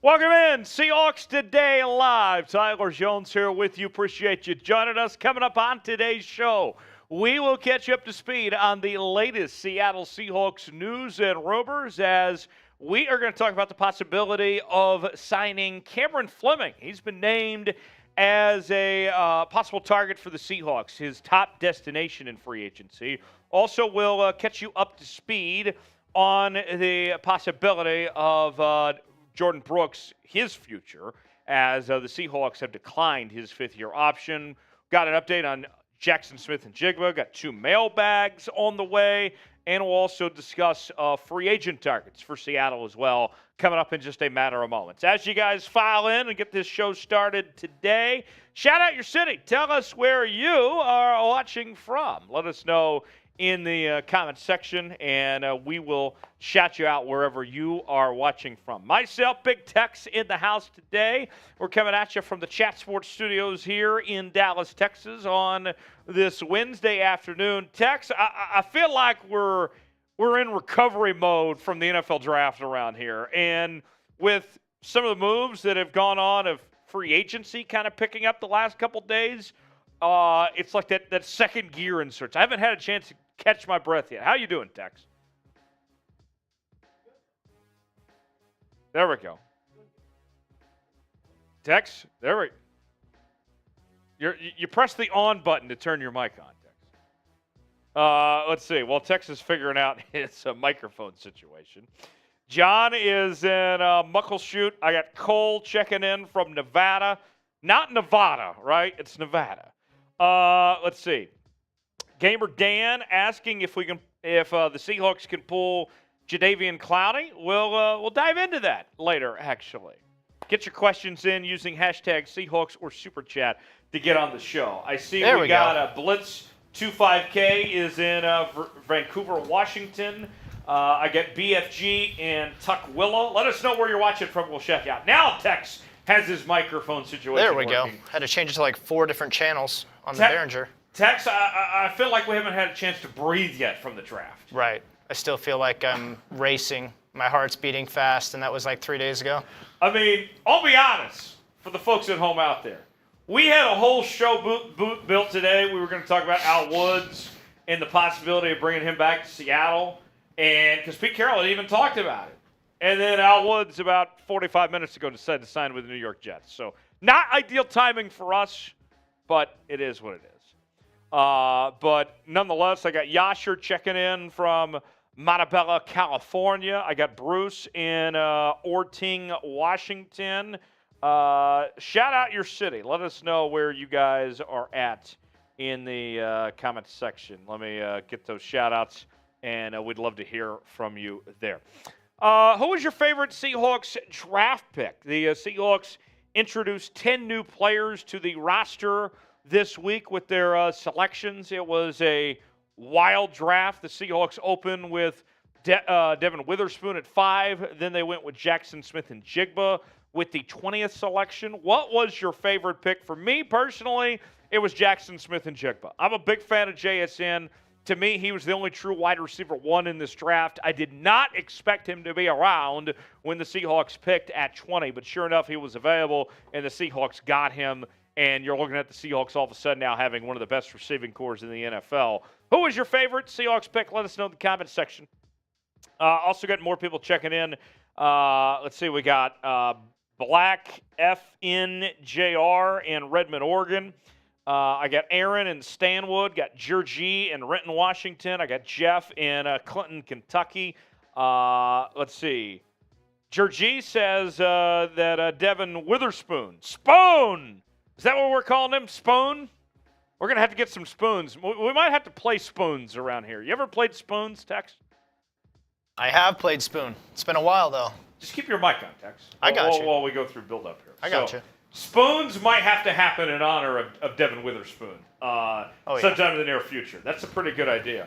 Welcome in, Seahawks Today Live. Tyler Jones here with you. Appreciate you joining us. Coming up on today's show, we will catch you up to speed on the latest Seattle Seahawks news and rumors as we are going to talk about the possibility of signing Cameron Fleming. He's been named as a possible target for the Seahawks, his top destination in free agency. Also, we'll catch you up to speed on the possibility of Jordyn Brooks, his future, as the Seahawks have declined his fifth-year option. Got an update on Jaxon, Smith-Njigba. Got 2 mailbags on the way. And we'll also discuss free agent targets for Seattle as well, coming up in just a matter of moments. As you guys file in and get this show started today, shout out your city. Tell us where you are watching from. Let us know in the comments section, and we will shout you out wherever you are watching from. Myself, Big Tex in the house today. We're coming at you from the Chat Sports Studios here in Dallas, Texas on this Wednesday afternoon. Tex, I feel like we're in recovery mode from the NFL draft around here, and with some of the moves that have gone on of free agency kind of picking up the last couple days, it's like that second gear inserts. I haven't had a chance to catch my breath yet. How you doing, Tex? There we go. Tex, there we go. You press the on button to turn your mic on, Tex. Let's see. Well, Tex is figuring out his microphone situation. John is in Muckleshoot. I got Cole checking in from Nevada. Not Nevada, right? It's Nevada. Let's see. Gamer Dan asking if the Seahawks can pull Jadeveon Clowney. We'll dive into that later, actually. Get your questions in using hashtag Seahawks or Super Chat to get on the show. I see we got Blitz 25K is in Vancouver, Washington. I got BFG and Tukwila. Let us know where you're watching from. We'll check out. Now Tex has his microphone situation There we working. go. Had to change it to like 4 different channels on the Behringer. Tex, I feel like we haven't had a chance to breathe yet from the draft. Right. I still feel like I'm racing. My heart's beating fast, and that was like 3 days ago. I mean, I'll be honest, for the folks at home out there. We had a whole show built today. We were going to talk about Al Woods and the possibility of bringing him back to Seattle, and because Pete Carroll had even talked about it. And then Al Woods, about 45 minutes ago, decided to sign with the New York Jets. So not ideal timing for us, but it is what it is. But nonetheless, I got Yasher checking in from Montebello, California. I got Bruce in Orting, Washington. Shout out your city. Let us know where you guys are at in the comments section. Let me get those shout outs, and we'd love to hear from you there. Who was your favorite Seahawks draft pick? The Seahawks introduced 10 new players to the roster this week with their selections. It was a wild draft. The Seahawks opened with Devin Witherspoon at 5. Then they went with Jaxon, Smith-Njigba with the 20th selection. What was your favorite pick? For me personally, it was Jaxon, Smith-Njigba. I'm a big fan of JSN. To me, he was the only true wide receiver 1 in this draft. I did not expect him to be around when the Seahawks picked at 20, but sure enough, he was available, and the Seahawks got him. And you're looking at the Seahawks all of a sudden now having one of the best receiving corps in the NFL. Who was your favorite Seahawks pick? Let us know in the comments section. Also got more people checking in. Let's see. We got Black FNJR in Redmond, Oregon. I got Aaron in Stanwood. Got Georgie in Renton, Washington. I got Jeff in Clinton, Kentucky. Let's see. Georgie says that Devin Witherspoon. Spoon! Is that what we're calling him? Spoon? We're going to have to get some spoons. We might have to play spoons around here. You ever played spoons, Tex? I have played Spoon. It's been a while, though. Just keep your mic on, Tex. I got you. While we go through build-up here. I got you. Spoons might have to happen in honor of Devin Witherspoon sometime in the near future. That's a pretty good idea.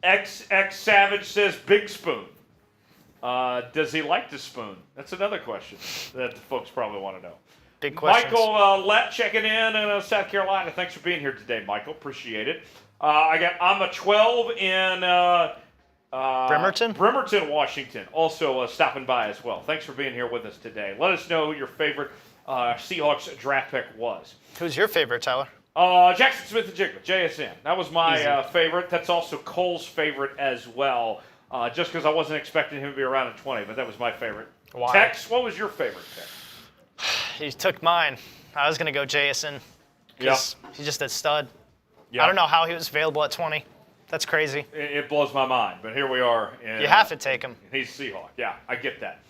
X Savage says Big Spoon. Does he like to spoon? That's another question that the folks probably want to know. Big questions. Michael Lett checking in South Carolina. Thanks for being here today, Michael. Appreciate it. I'm a 12 in Bremerton, Washington, also stopping by as well. Thanks for being here with us today. Let us know who your favorite Seahawks draft pick was. Who's your favorite, Tyler? Jaxon Smith-Njigba, JSN. That was my favorite. That's also Cole's favorite as well, just because I wasn't expecting him to be around at 20, but that was my favorite. Wow. Tex, what was your favorite pick? He took mine. I was going to go JSN because he's just a stud. Yeah. I don't know how he was available at 20. That's crazy. It blows my mind, but here we are. And, you have to take him. He's Seahawk. Yeah, I get that.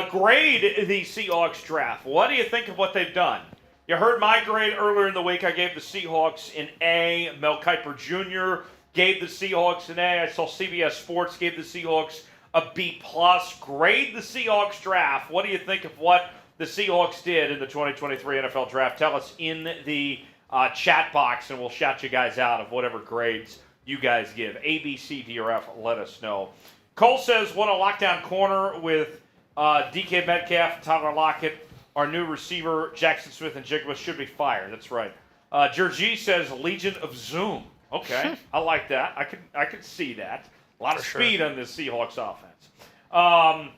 Grade the Seahawks draft. What do you think of what they've done? You heard my grade earlier in the week. I gave the Seahawks an A. Mel Kiper Jr. gave the Seahawks an A. I saw CBS Sports gave the Seahawks a B+. Grade the Seahawks draft. What do you think of what the Seahawks did in the 2023 NFL Draft? Tell us in the chat box, and we'll shout you guys out of whatever grades you guys give. A, B, C, D, or F, let us know. Cole says, what a lockdown corner with DK Metcalf, Tyler Lockett. Our new receiver, Jaxon Smith-Njigba, should be fired. That's right. Georgie says, Legion of Zoom. Okay, I like that. I could see that. A lot of speed on this Seahawks offense.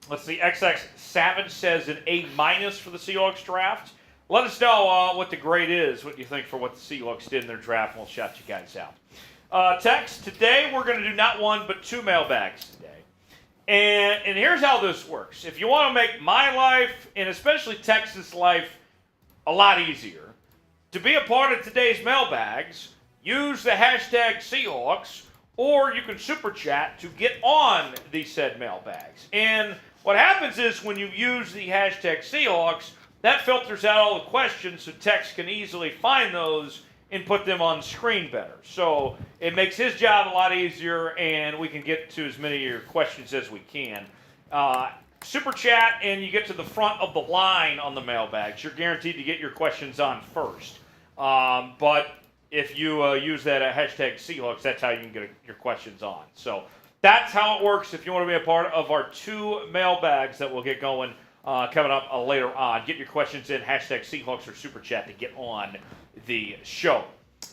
Let's see. XX Savage says an A- for the Seahawks draft. Let us know what the grade is, what you think for what the Seahawks did in their draft, and we'll shout you guys out. Tex, today we're going to do not one but two mailbags today. And here's how this works. If you want to make my life, and especially Tex's life, a lot easier, to be a part of today's mailbags, use the hashtag Seahawks, or you can super chat to get on the said mailbags. And what happens is when you use the hashtag Seahawks, that filters out all the questions so Tex can easily find those and put them on screen better. So it makes his job a lot easier, and we can get to as many of your questions as we can. Super chat, and you get to the front of the line on the mailbags. You're guaranteed to get your questions on first. But if you use that hashtag Seahawks, that's how you can get your questions on. So that's how it works if you want to be a part of our two mailbags that we'll get going coming up later on. Get your questions in, hashtag Seahawks or super chat to get on the show.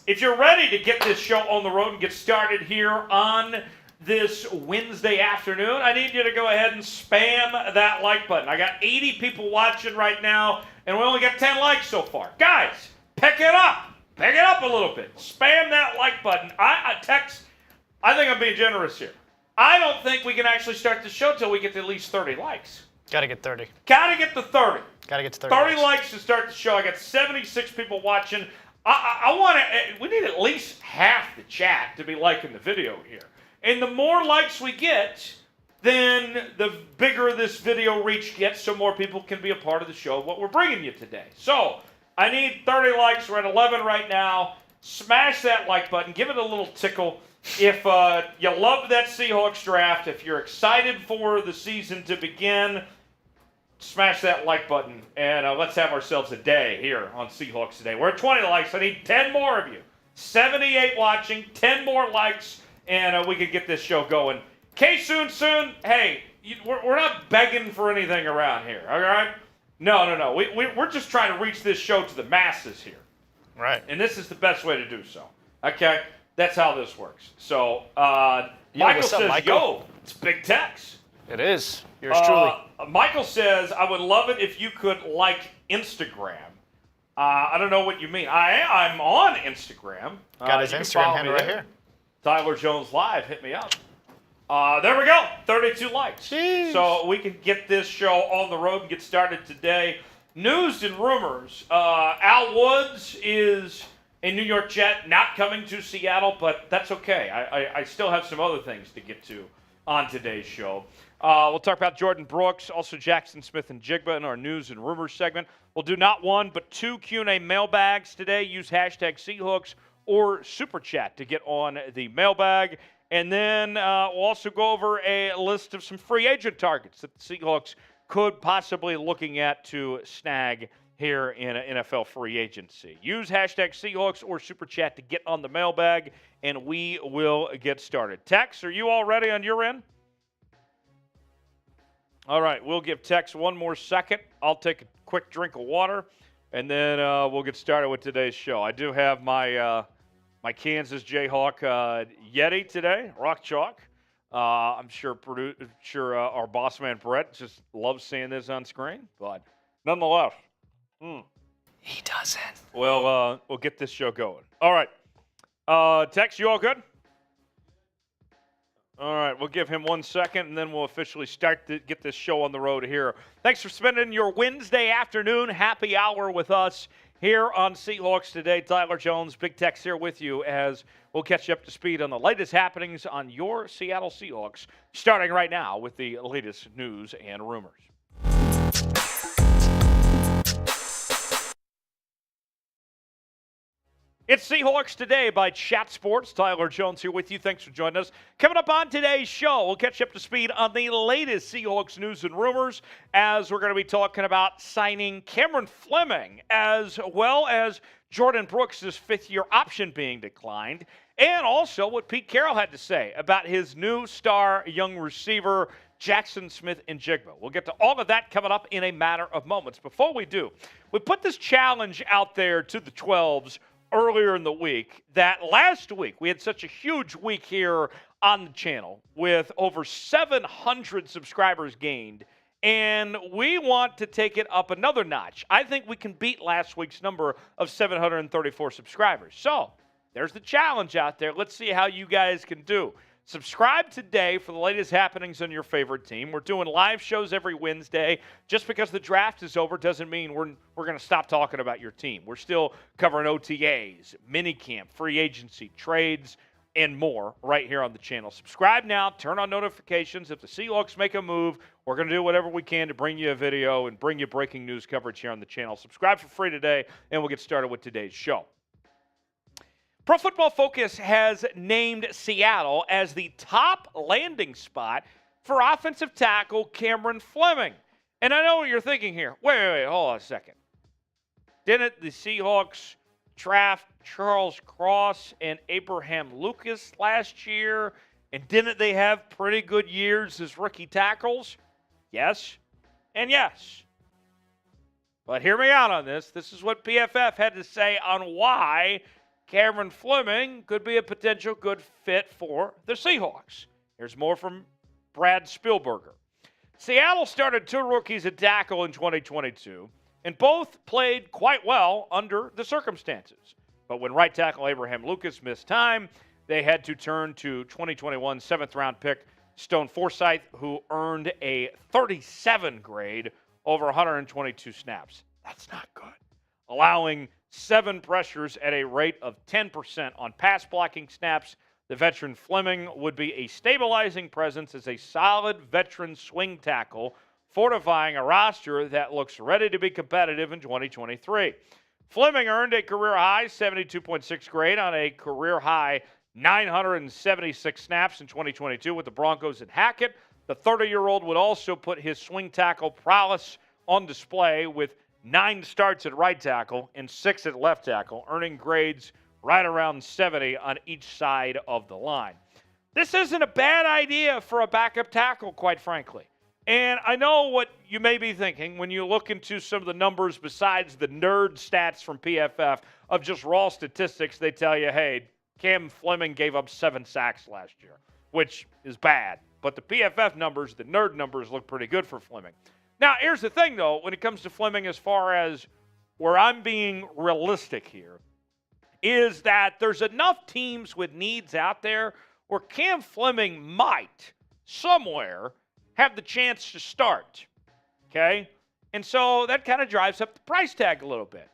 If you're ready to get this show on the road and get started here on this Wednesday afternoon, I need you to go ahead and spam that like button. I got 80 people watching right now, and we only got 10 likes so far. Guys, pick it up. Pick it up a little bit. Spam that like button. Tex, I think I'm being generous here. I don't think we can actually start the show till we get to at least 30 likes. Got to get 30. Got to get to 30. Got to get to 30. 30 likes to start the show. I got 76 people watching. I want to. We need at least half the chat to be liking the video here. And the more likes we get, then the bigger this video reach gets, so more people can be a part of the show. What we're bringing you today. So I need 30 likes. We're at 11 right now. Smash that like button. Give it a little tickle. If you love that Seahawks draft, if you're excited for the season to begin, smash that like button, and let's have ourselves a day here on Seahawks Today. We're at 20 likes. I need 10 more of you. 78 watching, 10 more likes, and we can get this show going. Soon. Hey, we're not begging for anything around here, all right? No. We're just trying to reach this show to the masses here. Right. And this is the best way to do so, okay? That's how this works. So, Michael says, Michael? Yo, it's Big Tex. It is. Yours truly. Michael says, I would love it if you could like Instagram. I don't know what you mean. I'm on Instagram. Got his Instagram handle right here. Tyler Jones Live, hit me up. There we go, 32 likes. Jeez. So we can get this show on the road and get started today. News and rumors. Al Woods is a New York Jet, not coming to Seattle, but that's okay. I still have some other things to get to on today's show. We'll talk about Jordyn Brooks, also Jaxon Smith-Njigba in our news and rumors segment. We'll do not one, but two Q&A mailbags today. Use hashtag Seahawks or Super Chat to get on the mailbag. And then we'll also go over a list of some free agent targets that the Seahawks could possibly looking at to snag here in NFL free agency. Use hashtag Seahawks or Super Chat to get on the mailbag, and we will get started. Tex, are you all ready on your end? All right, we'll give Tex one more second. I'll take a quick drink of water, and then we'll get started with today's show. I do have my my Kansas Jayhawk Yeti today, Rock Chalk. I'm sure our boss man Brett just loves seeing this on screen, but nonetheless. He doesn't. We'll get this show going. All right. Tex, you all good? All right, we'll give him 1 second, and then we'll officially start to get this show on the road here. Thanks for spending your Wednesday afternoon happy hour with us here on Seahawks Today. Tyler Jones, Big Tex here with you as we'll catch you up to speed on the latest happenings on your Seattle Seahawks, starting right now with the latest news and rumors. It's Seahawks Today by Chat Sports. Tyler Jones here with you. Thanks for joining us. Coming up on today's show, we'll catch you up to speed on the latest Seahawks news and rumors as we're going to be talking about signing Cameron Fleming as well as Jordyn Brooks' fifth-year option being declined, and also what Pete Carroll had to say about his new star young receiver, Jaxon Smith-Njigba. We'll get to all of that coming up in a matter of moments. Before we do, we put this challenge out there to the 12s earlier in the week that last week we had such a huge week here on the channel with over 700 subscribers gained, and we want to take it up another notch. I think we can beat last week's number of 734 subscribers. So there's the challenge out there. Let's see how you guys can do. Subscribe today for the latest happenings on your favorite team. We're doing live shows every Wednesday. Just because the draft is over doesn't mean we're going to stop talking about your team. We're still covering OTAs, minicamp, free agency, trades, and more right here on the channel. Subscribe now. Turn on notifications. If the Seahawks make a move, we're going to do whatever we can to bring you a video and bring you breaking news coverage here on the channel. Subscribe for free today, and we'll get started with today's show. Pro Football Focus has named Seattle as the top landing spot for offensive tackle Cameron Fleming. And I know what you're thinking here. Wait, hold on a second. Didn't the Seahawks draft Charles Cross and Abraham Lucas last year? And didn't they have pretty good years as rookie tackles? Yes and yes. But hear me out on this. This is what PFF had to say on why Cameron Fleming could be a potential good fit for the Seahawks. Here's more from Brad Spielberger. Seattle started two rookies at tackle in 2022, and both played quite well under the circumstances. But when right tackle Abraham Lucas missed time, they had to turn to 2021 seventh-round pick Stone Forsythe, who earned a 37 grade over 122 snaps. That's not good. Allowing 7 pressures at a rate of 10% on pass blocking snaps, the veteran Fleming would be a stabilizing presence as a solid veteran swing tackle, fortifying a roster that looks ready to be competitive in 2023. Fleming earned a career-high 72.6 grade on a career-high 976 snaps in 2022 with the Broncos and Hackett. The 30-year-old would also put his swing tackle prowess on display with 9 starts at right tackle and 6 at left tackle, earning grades right around 70 on each side of the line. This isn't a bad idea for a backup tackle, quite frankly. And I know what you may be thinking when you look into some of the numbers besides the nerd stats from PFF of just raw statistics. They tell you, hey, Cam Fleming gave up 7 sacks last year, which is bad. But the PFF numbers, the nerd numbers, look pretty good for Fleming. Now, here's the thing, though, when it comes to Fleming, as far as where I'm being realistic here, is that there's enough teams with needs out there where Cam Fleming might, somewhere, have the chance to start, okay? And so that kind of drives up the price tag a little bit.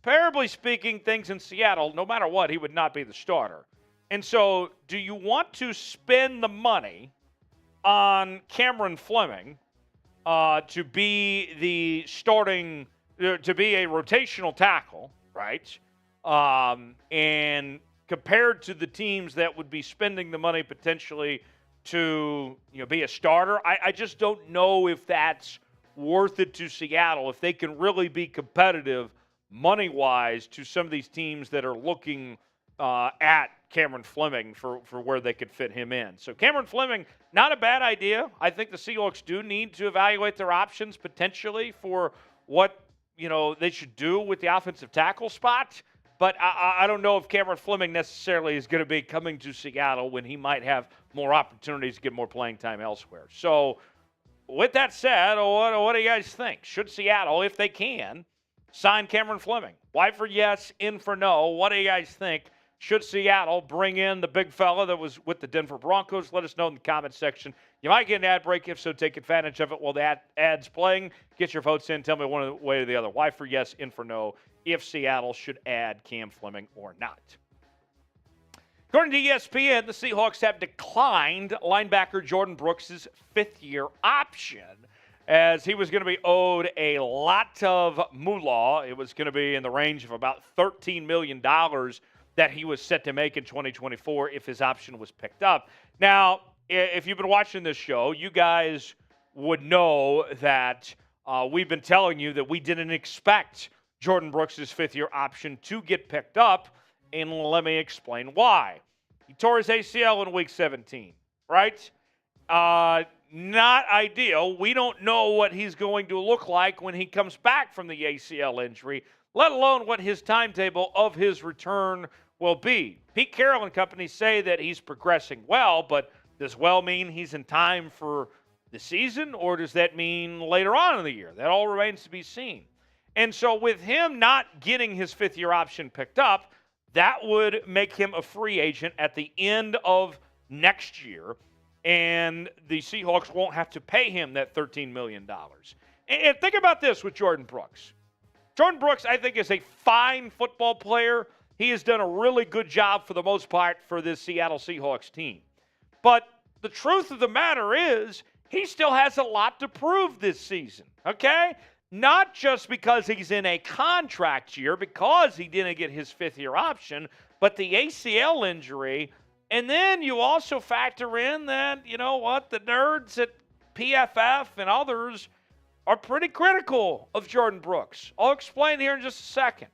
Comparably speaking, things in Seattle, no matter what, he would not be the starter. And so do you want to spend the money on Cameron Fleming to be the starting, to be a rotational tackle, right? And compared to the teams that would be spending the money potentially to be a starter, I just don't know if that's worth it to Seattle, if they can really be competitive money-wise to some of these teams that are looking at Cameron Fleming for where they could fit him in. So Cameron Fleming, not a bad idea. I think the Seahawks do need to evaluate their options potentially for what they should do with the offensive tackle spot. but I don't know if Cameron Fleming necessarily is going to be coming to Seattle when he might have more opportunities to get more playing time elsewhere. So with that said, what do you guys think? Should Seattle, if they can, sign Cameron Fleming? Y for yes, in for no. What do you guys think? Should Seattle bring in the big fella that was with the Denver Broncos? Let us know in the comments section. You might get an ad break. If so, take advantage of it while the ad's playing. Get your votes in. Tell me one way or the other. Y for yes, in for no, if Seattle should add Cam Fleming or not. According to ESPN, the Seahawks have declined linebacker Jordyn Brooks' fifth-year option, as he was going to be owed a lot of moolah. It was going to be in the range of about $13 million that he was set to make in 2024 if his option was picked up. Now, if you've been watching this show, you guys would know that we've been telling you that we didn't expect Jordyn Brooks' fifth-year option to get picked up, and let me explain why. He tore his ACL in Week 17, right? Not ideal. We don't know what he's going to look like when he comes back from the ACL injury, let alone what his timetable of his return will be. Pete Carroll and company say that he's progressing well, but does well mean he's in time for the season, or does that mean later on in the year? That all remains to be seen. And so with him not getting his fifth-year option picked up, that would make him a free agent at the end of next year, and the Seahawks won't have to pay him that $13 million. And think about this with Jordyn Brooks. Jordyn Brooks, I think, is a fine football player. He has done a really good job for the most part for this Seattle Seahawks team. But the truth of the matter is he still has a lot to prove this season, okay? Not just because he's in a contract year, because he didn't get his fifth-year option, but the ACL injury. And then you also factor in that, you know what, the nerds at PFF and others are pretty critical of Jordyn Brooks. I'll explain here in just a second.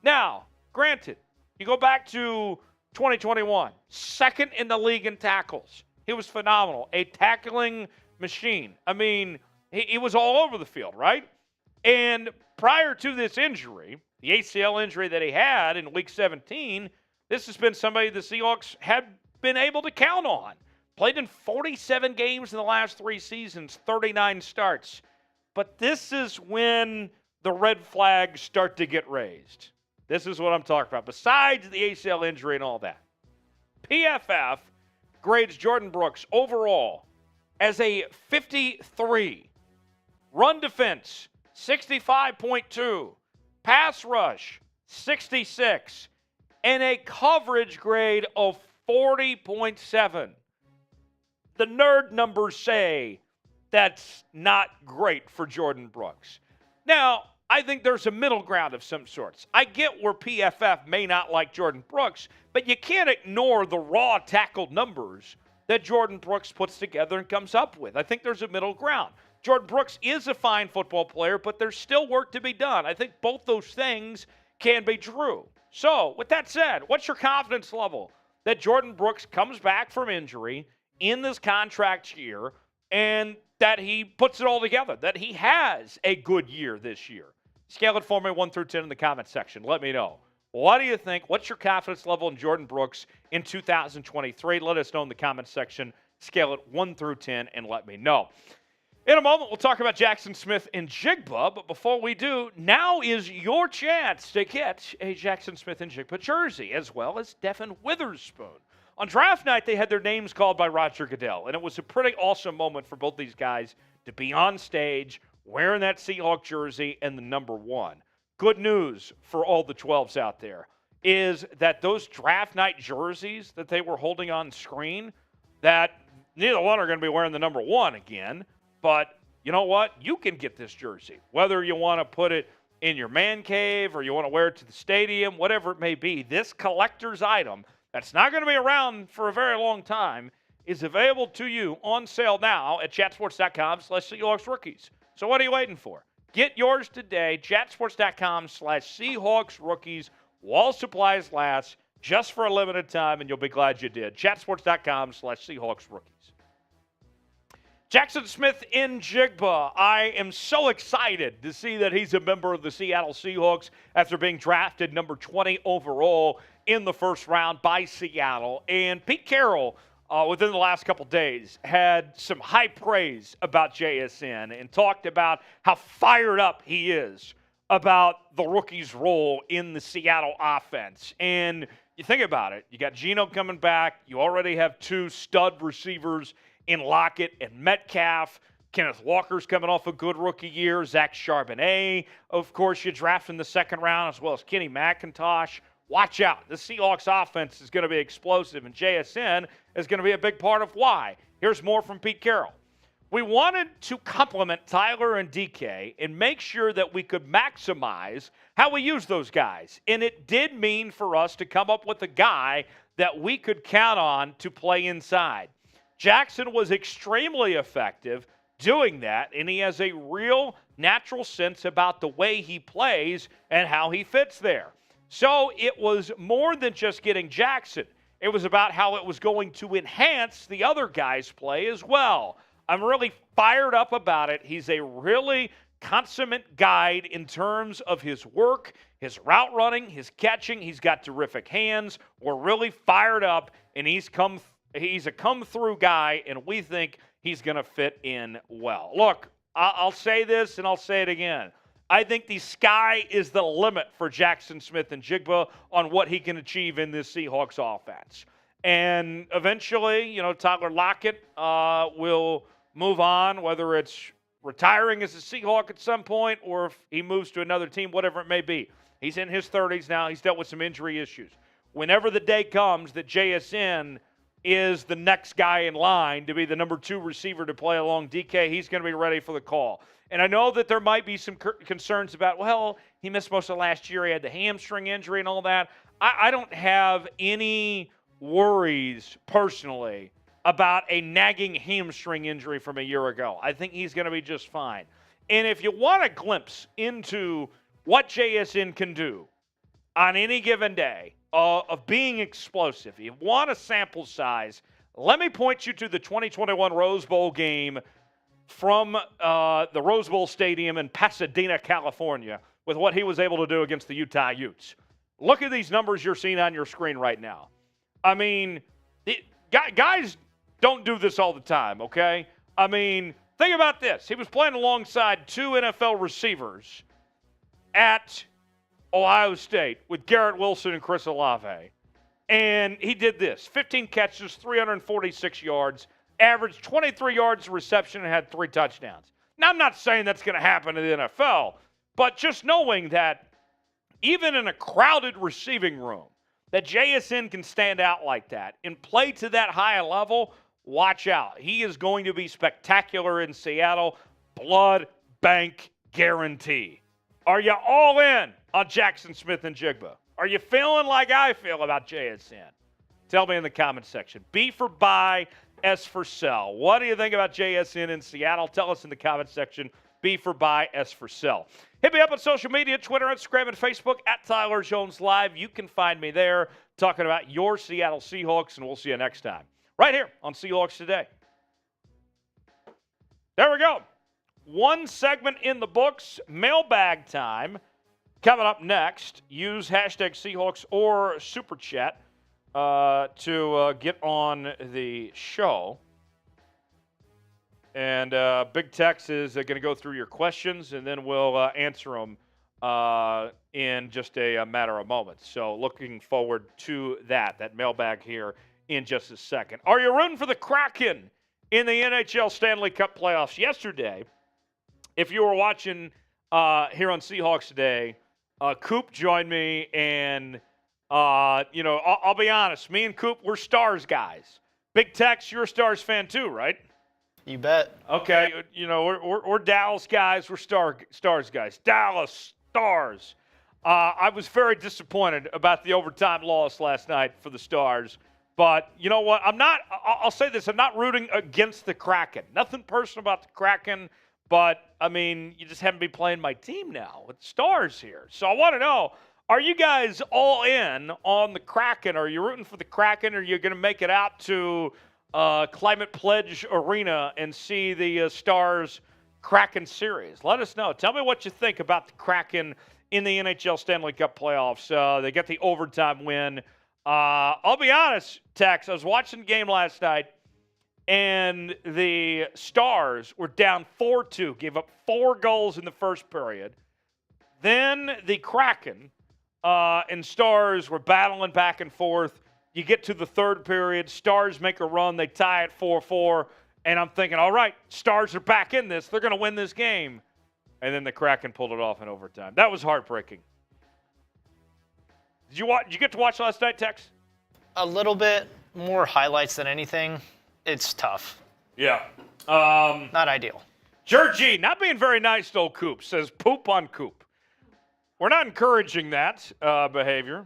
Now, granted, you go back to 2021, second in the league in tackles. He was phenomenal, a tackling machine. I mean, he was all over the field, right? And prior to this injury, the ACL injury that he had in Week 17, this has been somebody the Seahawks had been able to count on. Played in 47 games in the last 3 seasons, 39 starts. But this is when the red flags start to get raised. This is what I'm talking about. Besides the ACL injury and all that, PFF grades Jordyn Brooks overall as a 53. Run defense, 65.2. Pass rush, 66. And a coverage grade of 40.7. The nerd numbers say that's not great for Jordyn Brooks. Now, I think there's a middle ground of some sorts. I get where PFF may not like Jordyn Brooks, but you can't ignore the raw tackled numbers that Jordyn Brooks puts together and comes up with. I think there's a middle ground. Jordyn Brooks is a fine football player, but there's still work to be done. I think both those things can be true. So, with that said, what's your confidence level that Jordyn Brooks comes back from injury in this contract year and that he puts it all together, that he has a good year this year? Scale it for me 1 through 10 in the comment section. Let me know. What do you think? What's your confidence level in Jordyn Brooks in 2023? Let us know in the comment section. Scale it 1 through 10 and let me know. In a moment, we'll talk about Jaxon Smith-Njigba, but before we do, now is your chance to get a Jaxon Smith-Njigba jersey, as well as Devin Witherspoon. On draft night, they had their names called by Roger Goodell, and it was a pretty awesome moment for both these guys to be on stage wearing that Seahawk jersey and the number 1. Good news for all the 12s out there is that those draft night jerseys that they were holding on screen, that neither one are going to be wearing the number 1 again. But you know what? You can get this jersey, whether you want to put it in your man cave or you want to wear it to the stadium, whatever it may be. This collector's item that's not going to be around for a very long time is available to you on sale now at chatsports.com/Seahawks Rookies. So what are you waiting for? Get yours today, chatsports.com/Seahawks Rookies, while supplies last, just for a limited time, and you'll be glad you did. Chatsports.com/Seahawks Rookies. Jaxon Smith-Njigba, I am so excited to see that he's a member of the Seattle Seahawks after being drafted number 20 overall in the first round by Seattle. And Pete Carroll, within the last couple days, had some high praise about JSN and talked about how fired up he is about the rookie's role in the Seattle offense. And you think about it, you got Geno coming back, you already have two stud receivers in Lockett and Metcalf. Kenneth Walker's coming off a good rookie year. Zach Charbonnet, of course, you draft in the second round, as well as Kenny McIntosh. Watch out. The Seahawks offense is going to be explosive, and JSN is going to be a big part of why. Here's more from Pete Carroll. We wanted to complement Tyler and DK and make sure that we could maximize how we use those guys. And it did mean for us to come up with a guy that we could count on to play inside. Jaxon was extremely effective doing that, and he has a real natural sense about the way he plays and how he fits there. So it was more than just getting Jaxon. It was about how it was going to enhance the other guys' play as well. I'm really fired up about it. He's a really consummate guide in terms of his work, his route running, his catching. He's got terrific hands. We're really fired up, and he's a come-through guy, and we think he's going to fit in well. Look, I'll say this, and I'll say it again. I think the sky is the limit for Jaxon Smith-Njigba on what he can achieve in this Seahawks offense. And eventually, Tyler Lockett will move on, whether it's retiring as a Seahawk at some point or if he moves to another team, whatever it may be. He's in his 30s now. He's dealt with some injury issues. Whenever the day comes that JSN is the next guy in line to be the number 2 receiver to play along DK, he's going to be ready for the call. And I know that there might be some concerns about, well, he missed most of last year. He had the hamstring injury and all that. I don't have any worries personally about a nagging hamstring injury from a year ago. I think he's going to be just fine. And if you want a glimpse into what JSN can do on any given day of being explosive, if you want a sample size, let me point you to the 2021 Rose Bowl game from the Rose Bowl Stadium in Pasadena, California, with what he was able to do against the Utah Utes. Look at these numbers you're seeing on your screen right now. I mean, guys don't do this all the time, okay? I mean, think about this. He was playing alongside 2 NFL receivers at Ohio State with Garrett Wilson and Chris Olave. And he did this, 15 catches, 346 yards, averaged 23 yards of reception, and had 3 touchdowns. Now, I'm not saying that's going to happen in the NFL, but just knowing that even in a crowded receiving room, that JSN can stand out like that and play to that high level, watch out. He is going to be spectacular in Seattle. Blood bank guarantee. Are you all in on Jaxon Smith-Njigba? Are you feeling like I feel about JSN? Tell me in the comment section. B for buy, S for sell. What do you think about JSN in Seattle? Tell us in the comment section. B for buy, S for sell. Hit me up on social media, Twitter, Instagram, and Facebook at Tyler Jones Live. You can find me there talking about your Seattle Seahawks, and we'll see you next time. Right here on Seahawks Today. There we go. One segment in the books. Mailbag time. Coming up next, use hashtag Seahawks or Super Chat to get on the show. And Big Tex is going to go through your questions, and then we'll answer them in just a matter of moments. So looking forward to that mailbag here in just a second. Are you rooting for the Kraken in the NHL Stanley Cup Playoffs? Yesterday, if you were watching here on Seahawks Today, Coop joined me, and, I'll be honest. Me and Coop, we're Stars guys. Big Tex, you're a Stars fan too, right? You bet. Okay, we're Dallas guys. We're Stars guys. Dallas Stars. I was very disappointed about the overtime loss last night for the Stars. But you know what? I'll say this. I'm not rooting against the Kraken. Nothing personal about the Kraken. But, I mean, you just haven't been playing my team now with Stars here. So I want to know, are you guys all in on the Kraken? Are you rooting for the Kraken? Or are you going to make it out to Climate Pledge Arena and see the Stars Kraken series. Let us know. Tell me what you think about the Kraken in the NHL Stanley Cup Playoffs. They get the overtime win. I'll be honest, Tex, I was watching the game last night, and the Stars were down 4-2, gave up 4 goals in the first period. Then the Kraken and Stars were battling back and forth. You get to the third period, Stars make a run, they tie it 4-4, and I'm thinking, all right, Stars are back in this. They're going to win this game. And then the Kraken pulled it off in overtime. That was heartbreaking. Did you get to watch last night, Tex? A little bit more highlights than anything. It's tough. Yeah. Not ideal. Jordyn, not being very nice to old Coop, says poop on Coop. We're not encouraging that behavior.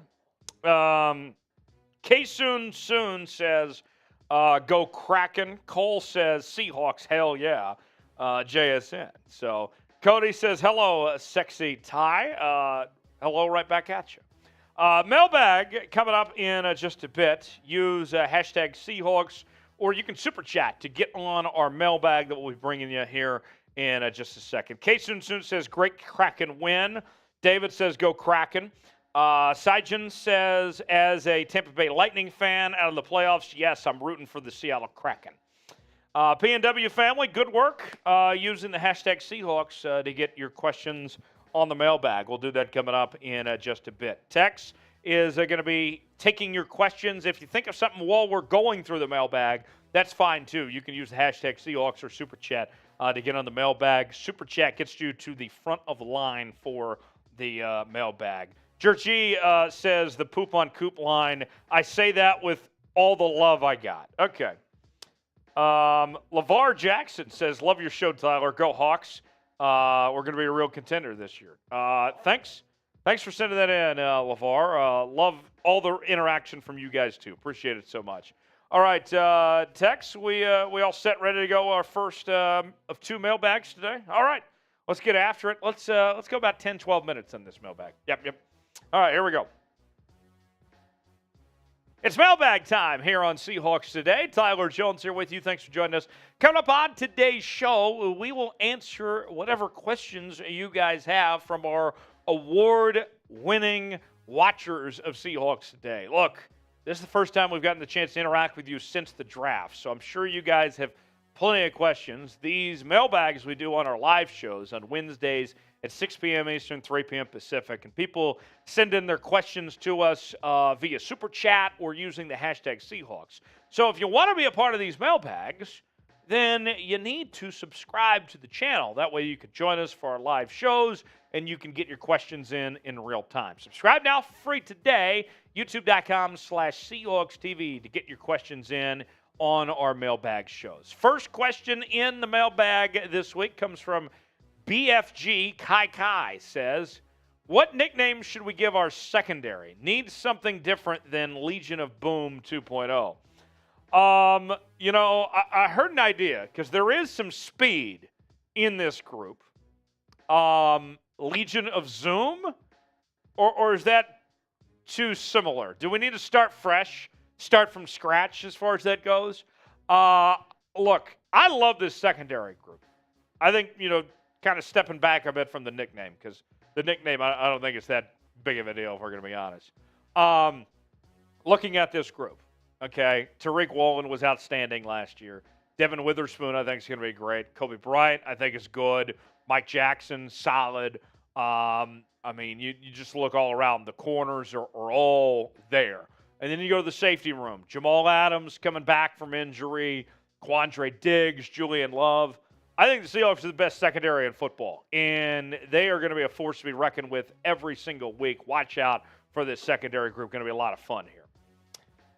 K-Soon says, go Kraken. Cole says, Seahawks, hell yeah. JSN. So Cody says, hello, sexy Ty. Hello, right back at you. Mailbag coming up in just a bit. Use hashtag Seahawks, or you can super chat to get on our mailbag that we'll be bringing you here in just a second. K-Soon says, great Kraken win. David says, go Kraken. Saijan says, as a Tampa Bay Lightning fan out of the playoffs, yes, I'm rooting for the Seattle Kraken. PNW family, good work using the hashtag Seahawks to get your questions on the mailbag. We'll do that coming up in just a bit. Tex is going to be taking your questions. If you think of something while we're going through the mailbag, that's fine too. You can use the hashtag Seahawks or Super Chat to get on the mailbag. Super Chat gets you to the front of the line for the mailbag. Georgie says the poop on Coop line. I say that with all the love I got. Okay. LeVar Jackson says, love your show, Tyler. Go Hawks. We're going to be a real contender this year. Thanks for sending that in, LeVar. Love all the interaction from you guys, too. Appreciate it so much. All right, Tex, we all set, ready to go. Our first of 2 mailbags today. All right, let's get after it. Let's go about 10, 12 minutes on this mailbag. Yep. All right, here we go. It's mailbag time here on Seahawks Today. Tyler Jones here with you. Thanks for joining us. Coming up on today's show, we will answer whatever questions you guys have from our award-winning watchers of Seahawks Today. Look, this is the first time we've gotten the chance to interact with you since the draft, so I'm sure you guys have plenty of questions. These mailbags we do on our live shows on Wednesdays at 6 p.m. Eastern, 3 p.m. Pacific. And people send in their questions to us via Super Chat or using the hashtag Seahawks. So if you want to be a part of these mailbags, then you need to subscribe to the channel. That way you can join us for our live shows and you can get your questions in real time. Subscribe now for free today, youtube.com/Seahawks TV to get your questions in on our mailbag shows. First question in the mailbag this week comes from BFG Kai says, what nickname should we give our secondary? Needs something different than Legion of Boom 2.0. I heard an idea because there is some speed in this group. Legion of Zoom? Or is that too similar? Do we need to start fresh, start from scratch as far as that goes? Look, I love this secondary group. I think, kind of stepping back a bit from the nickname because the nickname, I don't think it's that big of a deal if we're going to be honest. Looking at this group, okay, Tariq Woolen was outstanding last year. Devin Witherspoon, I think, is going to be great. Kobe Bryant, I think, is good. Mike Jackson, solid. You just look all around. The corners are all there. And then you go to the safety room. Jamal Adams coming back from injury. Quandre Diggs, Julian Love. I think the Seahawks are the best secondary in football, and they are going to be a force to be reckoned with every single week. Watch out for this secondary group. Going to be a lot of fun here.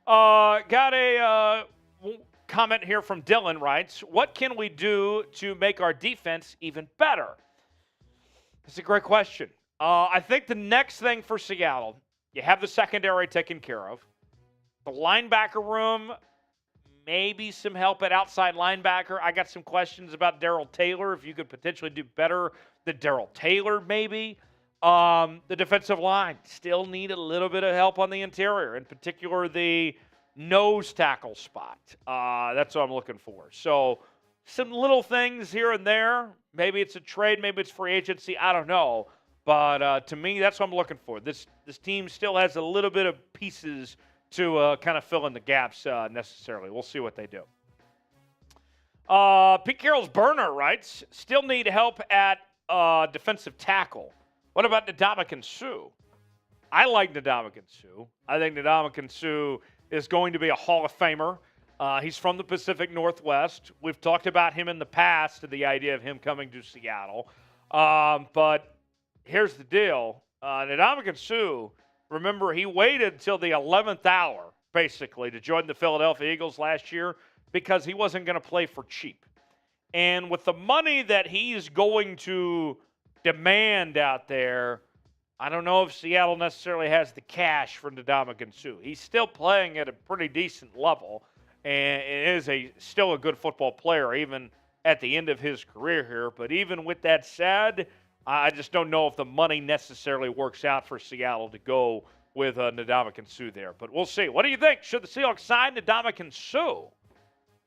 Got a comment here from Dylan writes, what can we do to make our defense even better? That's a great question. I think the next thing for Seattle, you have the secondary taken care of. The linebacker room, maybe some help at outside linebacker. I got some questions about Darrell Taylor, if you could potentially do better than Darrell Taylor maybe. The defensive line still need a little bit of help on the interior, in particular the nose tackle spot. That's what I'm looking for. So some little things here and there. Maybe it's a trade, maybe it's free agency. I don't know. But to me, that's what I'm looking for. This team still has a little bit of pieces to kind of fill in the gaps necessarily. We'll see what they do. Pete Carroll's burner writes, still need help at defensive tackle. What about Ndamukong Suh? I like Ndamukong Suh. I think Ndamukong Suh is going to be a Hall of Famer. He's from the Pacific Northwest. We've talked about him in the past, the idea of him coming to Seattle. But here's the deal. Ndamukong Suh, remember, he waited till the 11th hour, basically, to join the Philadelphia Eagles last year because he wasn't going to play for cheap. And with the money that he's going to demand out there, I don't know if Seattle necessarily has the cash for Ndamukong Suh. He's still playing at a pretty decent level and is still a good football player even at the end of his career here. But even with that said, I just don't know if the money necessarily works out for Seattle to go with Ndamukong Suh there. But we'll see. What do you think? Should the Seahawks sign Ndamukong Suh?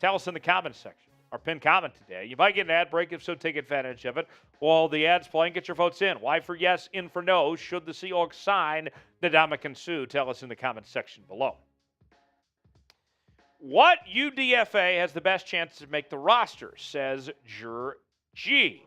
Tell us in the comments section. Our pinned comment today. You might get an ad break. If so, take advantage of it. While the ad's playing, get your votes in. Y for yes, in for no. Should the Seahawks sign Ndamukong Suh? Tell us in the comments section below. What UDFA has the best chance to make the roster, says G.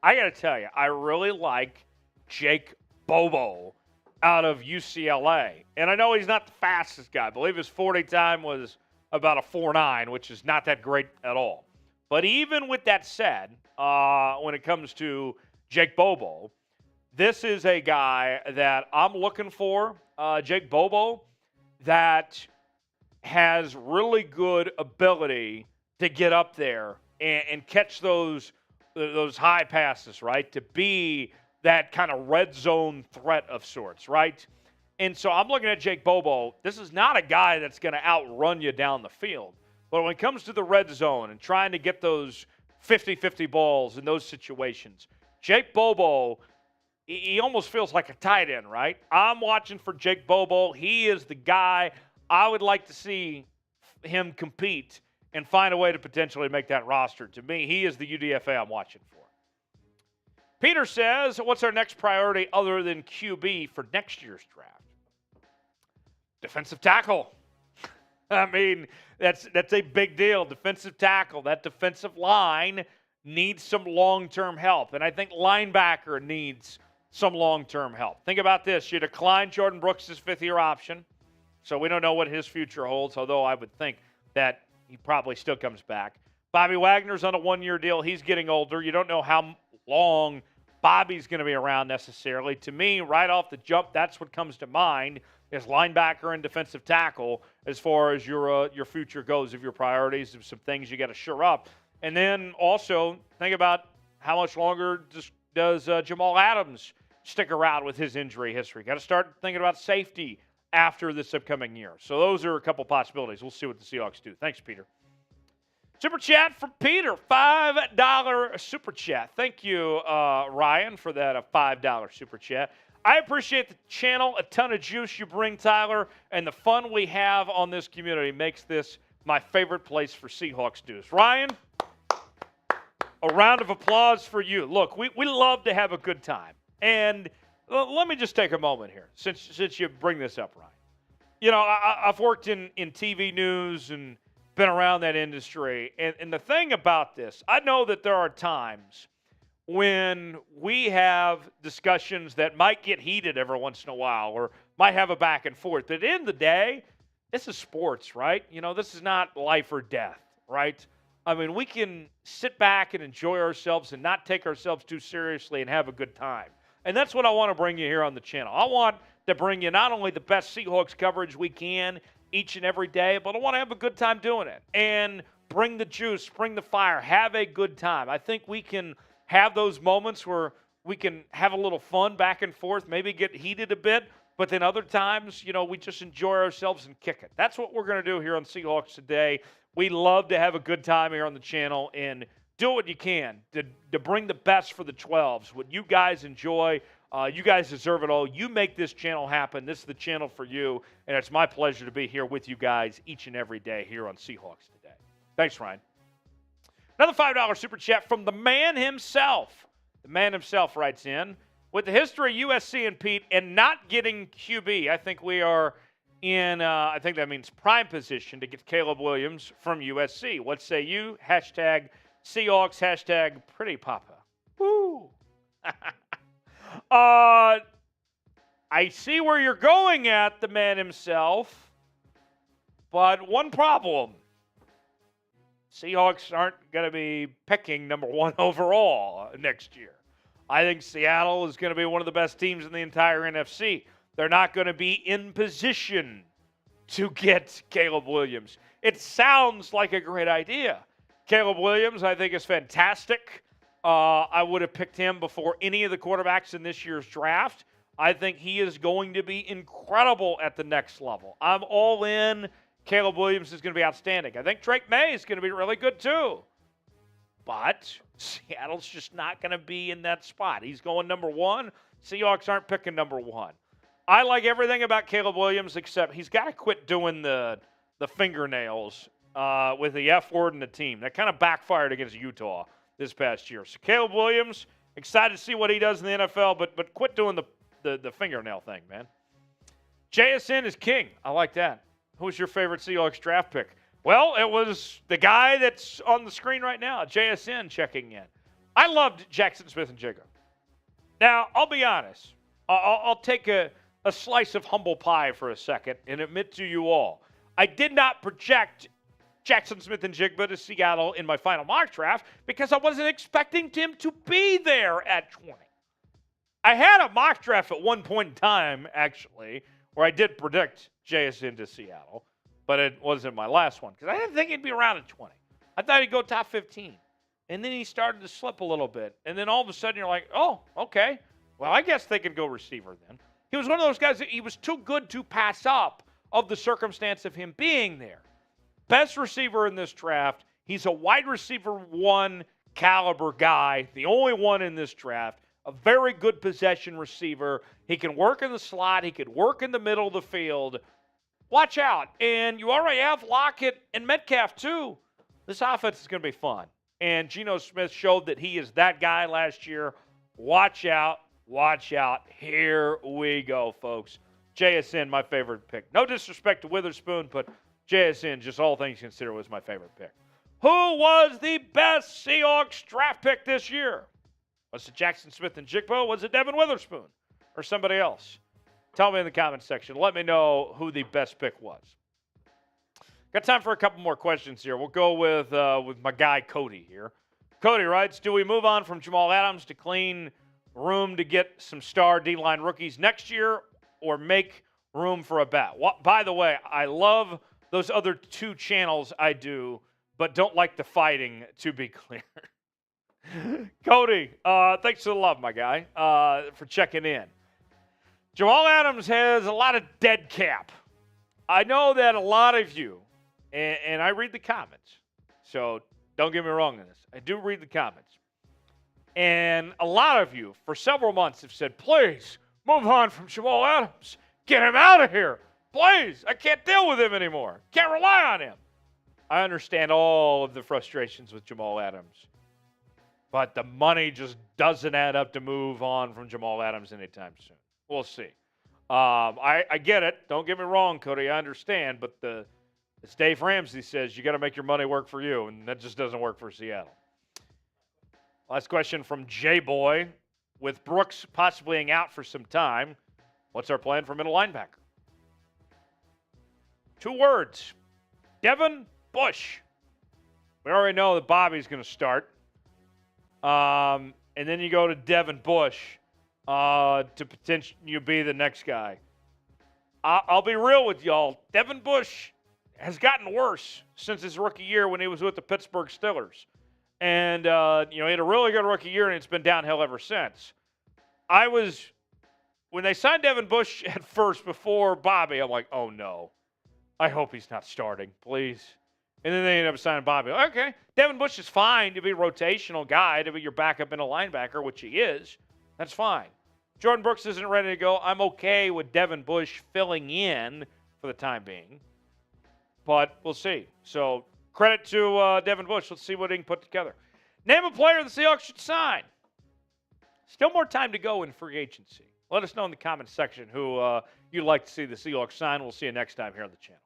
I got to tell you, I really like Jake Bobo out of UCLA. And I know he's not the fastest guy. I believe his 40 time was about a 4.9, which is not that great at all. But even with that said, when it comes to Jake Bobo, this is a guy that I'm looking for, Jake Bobo, that has really good ability to get up there and catch those high passes, right? To be that kind of red zone threat of sorts, right? And so I'm looking at Jake Bobo. This is not a guy that's going to outrun you down the field. But when it comes to the red zone and trying to get those 50-50 balls in those situations, Jake Bobo, he almost feels like a tight end, right? I'm watching for Jake Bobo. He is the guy I would like to see him compete and find a way to potentially make that roster. To me, he is the UDFA I'm watching for. Peter says, what's our next priority other than QB for next year's draft? Defensive tackle. I mean, that's a big deal. Defensive tackle. That defensive line needs some long-term help. And I think linebacker needs some long-term help. Think about this. You declined Jordyn Brooks' fifth-year option. So we don't know what his future holds, although I would think that he probably still comes back. Bobby Wagner's on a one-year deal. He's getting older. You don't know how long Bobby's going to be around necessarily. To me, right off the jump, that's what comes to mind is linebacker and defensive tackle as far as your future goes, of your priorities, of some things you got to shore up. And then also think about how much longer does Jamal Adams stick around with his injury history. Got to start thinking about safety after this upcoming year. So those are a couple possibilities. We'll see what the Seahawks do. Thanks, Peter. Super chat from Peter, $5 super chat. Thank you, Ryan, for that $5 super chat. I appreciate the channel, a ton of juice you bring, Tyler, and the fun we have on this community makes this my favorite place for Seahawks news. Ryan, a round of applause for you. Look, we love to have a good time. And let me just take a moment here, since you bring this up, Ryan. You know, I've worked in TV news and been around that industry. And the thing about this, I know that there are times when we have discussions that might get heated every once in a while or might have a back and forth. But at the end of the day, this is sports, right? You know, this is not life or death, right? I mean, we can sit back and enjoy ourselves and not take ourselves too seriously and have a good time. And that's what I want to bring you here on the channel. I want to bring you not only the best Seahawks coverage we can each and every day, but I want to have a good time doing it. And bring the juice, bring the fire, have a good time. I think we can have those moments where we can have a little fun back and forth, maybe get heated a bit, but then other times, you know, we just enjoy ourselves and kick it. That's what we're going to do here on Seahawks Today. We love to have a good time here on the channel and do what you can to bring the best for the 12s, what you guys enjoy You guys deserve it all. You make this channel happen. This is the channel for you, and it's my pleasure to be here with you guys each and every day here on Seahawks Today. Thanks, Ryan. Another $5 super chat from the man himself. The man himself writes in, with the history of USC and Pete and not getting QB, I think we are in, I think that means prime position to get Caleb Williams from USC. What say you? Hashtag Seahawks, hashtag Pretty Papa. Woo! I see where you're going at, the man himself, but one problem. Seahawks aren't going to be picking number 1 overall next year. I think Seattle is going to be one of the best teams in the entire NFC. They're not going to be in position to get Caleb Williams. It sounds like a great idea. Caleb Williams, I think, is fantastic. I would have picked him before any of the quarterbacks in this year's draft. I think he is going to be incredible at the next level. I'm all in. Caleb Williams is going to be outstanding. I think Drake May is going to be really good too. But Seattle's just not going to be in that spot. He's going number 1. Seahawks aren't picking number 1. I like everything about Caleb Williams except he's got to quit doing the fingernails with the F word in the team. That kind of backfired against Utah this past year. So Caleb Williams, excited to see what he does in the NFL, but quit doing the fingernail thing, man. JSN is king. I like that. Who's your favorite Seahawks draft pick? Well, it was the guy that's on the screen right now, JSN checking in. I loved Jaxon Smith-Njigba. Now, I'll be honest. I'll take a slice of humble pie for a second and admit to you all. I did not project Jaxon Smith-Njigba to Seattle in my final mock draft because I wasn't expecting him to be there at 20. I had a mock draft at one point in time, actually, where I did predict JSN to Seattle, but it wasn't my last one because I didn't think he'd be around at 20. I thought he'd go top 15. And then he started to slip a little bit. And then all of a sudden you're like, oh, okay. Well, I guess they could go receiver then. He was one of those guys that he was too good to pass up of the circumstance of him being there. Best receiver in this draft. He's a wide receiver 1 caliber guy, the only one in this draft. A very good possession receiver. He can work in the slot. He could work in the middle of the field. Watch out. And you already have Lockett and Metcalf too. This offense is going to be fun. And Geno Smith showed that he is that guy last year. Watch out. Watch out. Here we go, folks. JSN, my favorite pick. No disrespect to Witherspoon, but JSN, just all things considered, was my favorite pick. Who was the best Seahawks draft pick this year? Was it Jaxon Smith-Njigba? Was it Devin Witherspoon? Or somebody else? Tell me in the comments section. Let me know who the best pick was. Got time for a couple more questions here. We'll go with my guy Cody here. Cody writes, do we move on from Jamal Adams to clean room to get some star D-line rookies next year or make room for a bet? By the way, I love those other 2 channels I do, but don't like the fighting, to be clear. Cody, thanks for the love, my guy, for checking in. Jamal Adams has a lot of dead cap. I know that a lot of you, and I read the comments, so don't get me wrong on this. I do read the comments. And a lot of you, for several months, have said, please, move on from Jamal Adams. Get him out of here. Please, I can't deal with him anymore. Can't rely on him. I understand all of the frustrations with Jamal Adams. But the money just doesn't add up to move on from Jamal Adams anytime soon. We'll see. I get it. Don't get me wrong, Cody. I understand. But as Dave Ramsey says, you got to make your money work for you. And that just doesn't work for Seattle. Last question from J-Boy. With Brooks possibly being out for some time, what's our plan for middle linebacker? 2 words. Devin Bush. We already know that Bobby's going to start. And then you go to Devin Bush to potentially be the next guy. I'll be real with y'all. Devin Bush has gotten worse since his rookie year when he was with the Pittsburgh Steelers. And, he had a really good rookie year, and it's been downhill ever since. When they signed Devin Bush at first before Bobby, I'm like, oh, no. I hope he's not starting, please. And then they ended up signing Bobby. Okay, Devin Bush is fine to be a rotational guy, to be your backup in a linebacker, which he is. That's fine. Jordyn Brooks isn't ready to go. I'm okay with Devin Bush filling in for the time being, but we'll see. So credit to Devin Bush. Let's see what he can put together. Name a player the Seahawks should sign. Still more time to go in free agency. Let us know in the comments section who you'd like to see the Seahawks sign. We'll see you next time here on the channel.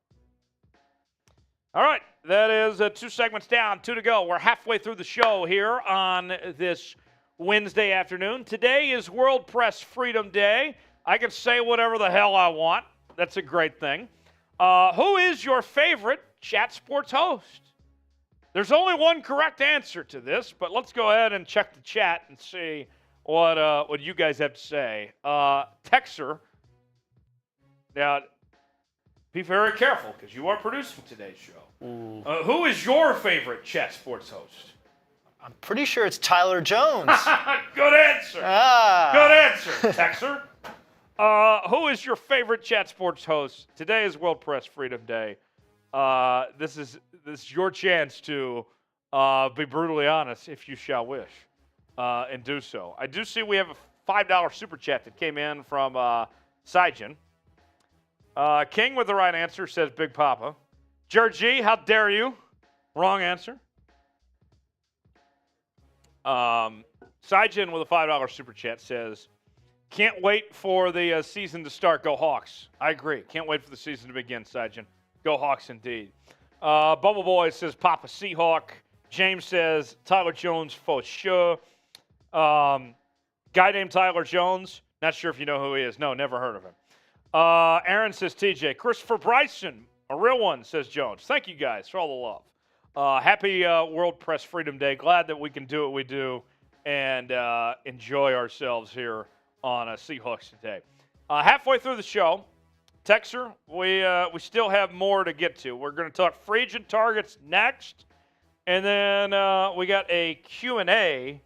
All right, that is 2 segments down, 2 to go. We're halfway through the show here on this Wednesday afternoon. Today is World Press Freedom Day. I can say whatever the hell I want. That's a great thing. Who is your favorite Chat Sports host? There's only one correct answer to this, but let's go ahead and check the chat and see what you guys have to say. Texer, now be very careful because you are producing today's show. Who is your favorite Chat Sports host? I'm pretty sure it's Tyler Jones. Good answer. Good answer, Texer. Who is your favorite Chat Sports host? Today is World Press Freedom Day. This is your chance to be brutally honest, if you shall wish, and do so. I do see we have a $5 super chat that came in from Sijin. King with the right answer says Big Papa. Jared G, how dare you? Wrong answer. Sijin with a $5 super chat says, can't wait for the season to start. Go Hawks. I agree. Can't wait for the season to begin, Sijin. Go Hawks indeed. Bubble Boy says Papa Seahawk. James says Tyler Jones for sure. Guy named Tyler Jones. Not sure if you know who he is. No, never heard of him. Aaron says TJ. Christopher Bryson, a real one, says Jones. Thank you guys for all the love. Happy World Press Freedom Day. Glad that we can do what we do and enjoy ourselves here on Seahawks Today. Halfway through the show, Texer, we still have more to get to. We're going to talk free agent targets next, and then we got a Q&A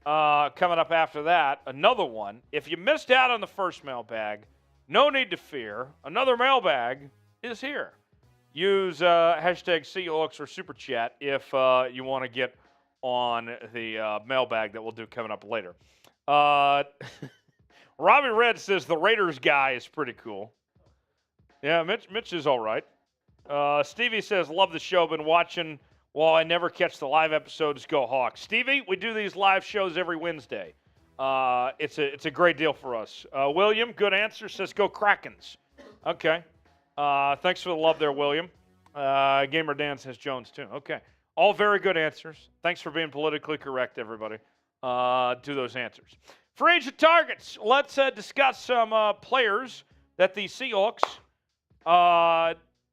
coming up after that, another one. If you missed out on the first mailbag, no need to fear. Another mailbag is here. Use hashtag Seahawks or Super Chat if you want to get on the mailbag that we'll do coming up later. Robbie Red says the Raiders guy is pretty cool. Yeah, Mitch is all right. Stevie says, love the show. Been watching while I never catch the live episodes. Go Hawks. Stevie, we do these live shows every Wednesday. It's a great deal for us. William, good answer, says go Krakens. Okay. Thanks for the love there, William. Gamer Dan says Jones, too. Okay. All very good answers. Thanks for being politically correct, everybody, to those answers. Free agent targets. Let's discuss some players that the Seahawks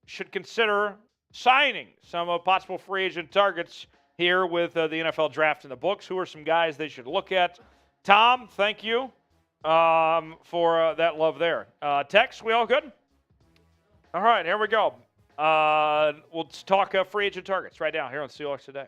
should consider signing. Some possible free agent targets here with the NFL draft in the books. Who are some guys they should look at? Tom, thank you for that love there. Tex, we all good? All right, here we go. We'll talk free agent targets right now here on Seahawks Today.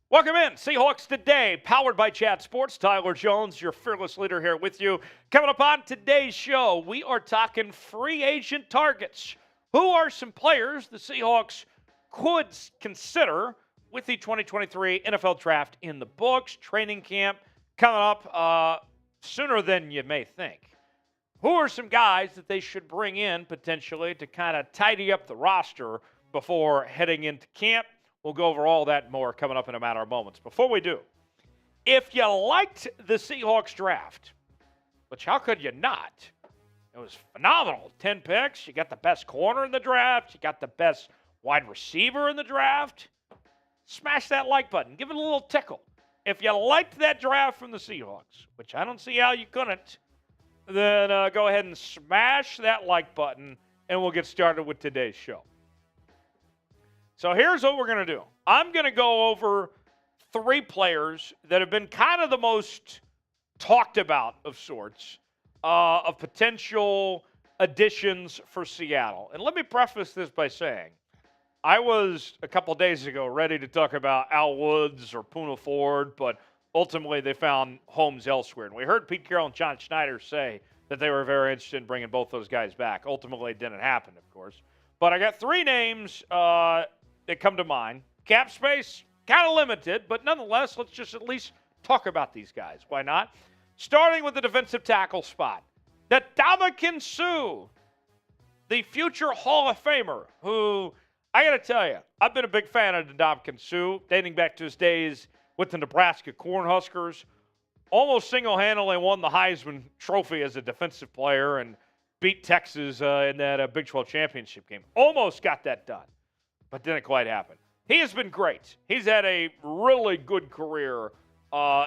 Welcome in, Seahawks Today, powered by Chat Sports. Tyler Jones, your fearless leader here with you. Coming up on today's show, we are talking free agent targets. Who are some players the Seahawks could consider with the 2023 NFL Draft in the books? Training camp coming up sooner than you may think. Who are some guys that they should bring in potentially to kind of tidy up the roster before heading into camp? We'll go over all that more coming up in a matter of moments. Before we do, if you liked the Seahawks draft, which how could you not? It was phenomenal. 10 picks. You got the best corner in the draft. You got the best wide receiver in the draft. Smash that like button. Give it a little tickle. If you liked that draft from the Seahawks, which I don't see how you couldn't, then go ahead and smash that like button, and we'll get started with today's show. So here's what we're going to do. I'm going to go over 3 players that have been kind of the most talked about of sorts, of potential additions for Seattle. And let me preface this by saying, I was a couple days ago ready to talk about Al Woods or Poona Ford, but ultimately they found homes elsewhere. And we heard Pete Carroll and John Schneider say that they were very interested in bringing both those guys back. Ultimately, it didn't happen, of course. But I got 3 names that come to mind. Cap space, kind of limited, but nonetheless, let's just at least talk about these guys. Why not? starting with the defensive tackle spot. Ndamukong Suh, the future Hall of Famer, who, I got to tell you, I've been a big fan of Ndamukong Suh, dating back to his days with the Nebraska Cornhuskers. Almost single-handedly won the Heisman Trophy as a defensive player and beat Texas in that Big 12 championship game. Almost got that done, but didn't quite happen. He has been great. He's had a really good career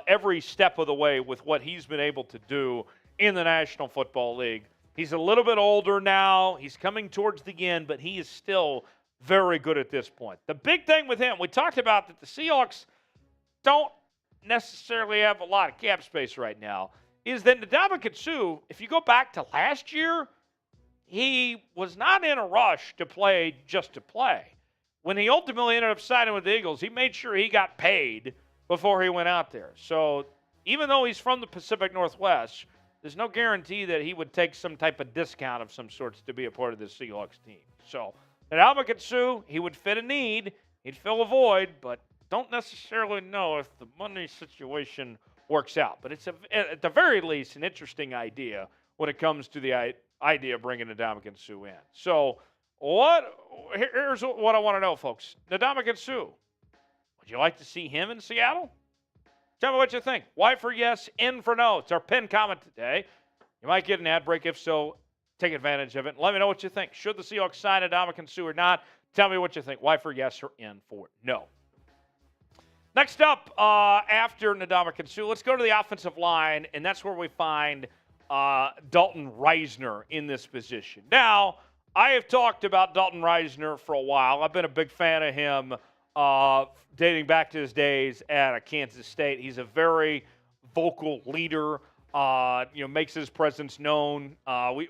every step of the way with what he's been able to do in the National Football League. He's a little bit older now. He's coming towards the end, but he is still very good at this point. The big thing with him, we talked about that the Seahawks don't necessarily have a lot of cap space right now, is that Ndamukong Suh, if you go back to last year, he was not in a rush to play just to play. When he ultimately ended up signing with the Eagles, he made sure he got paid before he went out there. So even though he's from the Pacific Northwest, there's no guarantee that he would take some type of discount of some sorts to be a part of the Seahawks team. So Ndamukong Suh, he would fit a need, he'd fill a void, but don't necessarily know if the money situation works out. But it's, at the very least, an interesting idea when it comes to the idea of bringing Ndamukong Suh in. So here's what I want to know, folks. Ndamukong Suh, would you like to see him in Seattle? Tell me what you think. Y for yes, N for no. It's our pinned comment today. You might get an ad break. If so, take advantage of it. Let me know what you think. Should the Seahawks sign Ndamukong Suh or not? Tell me what you think. Y for yes or N for no. Next up, after Ndamukong Suh, let's go to the offensive line, and that's where we find Dalton Risner in this position. Now, I have talked about Dalton Risner for a while. I've been a big fan of him dating back to his days at Kansas State. He's a very vocal leader, makes his presence known.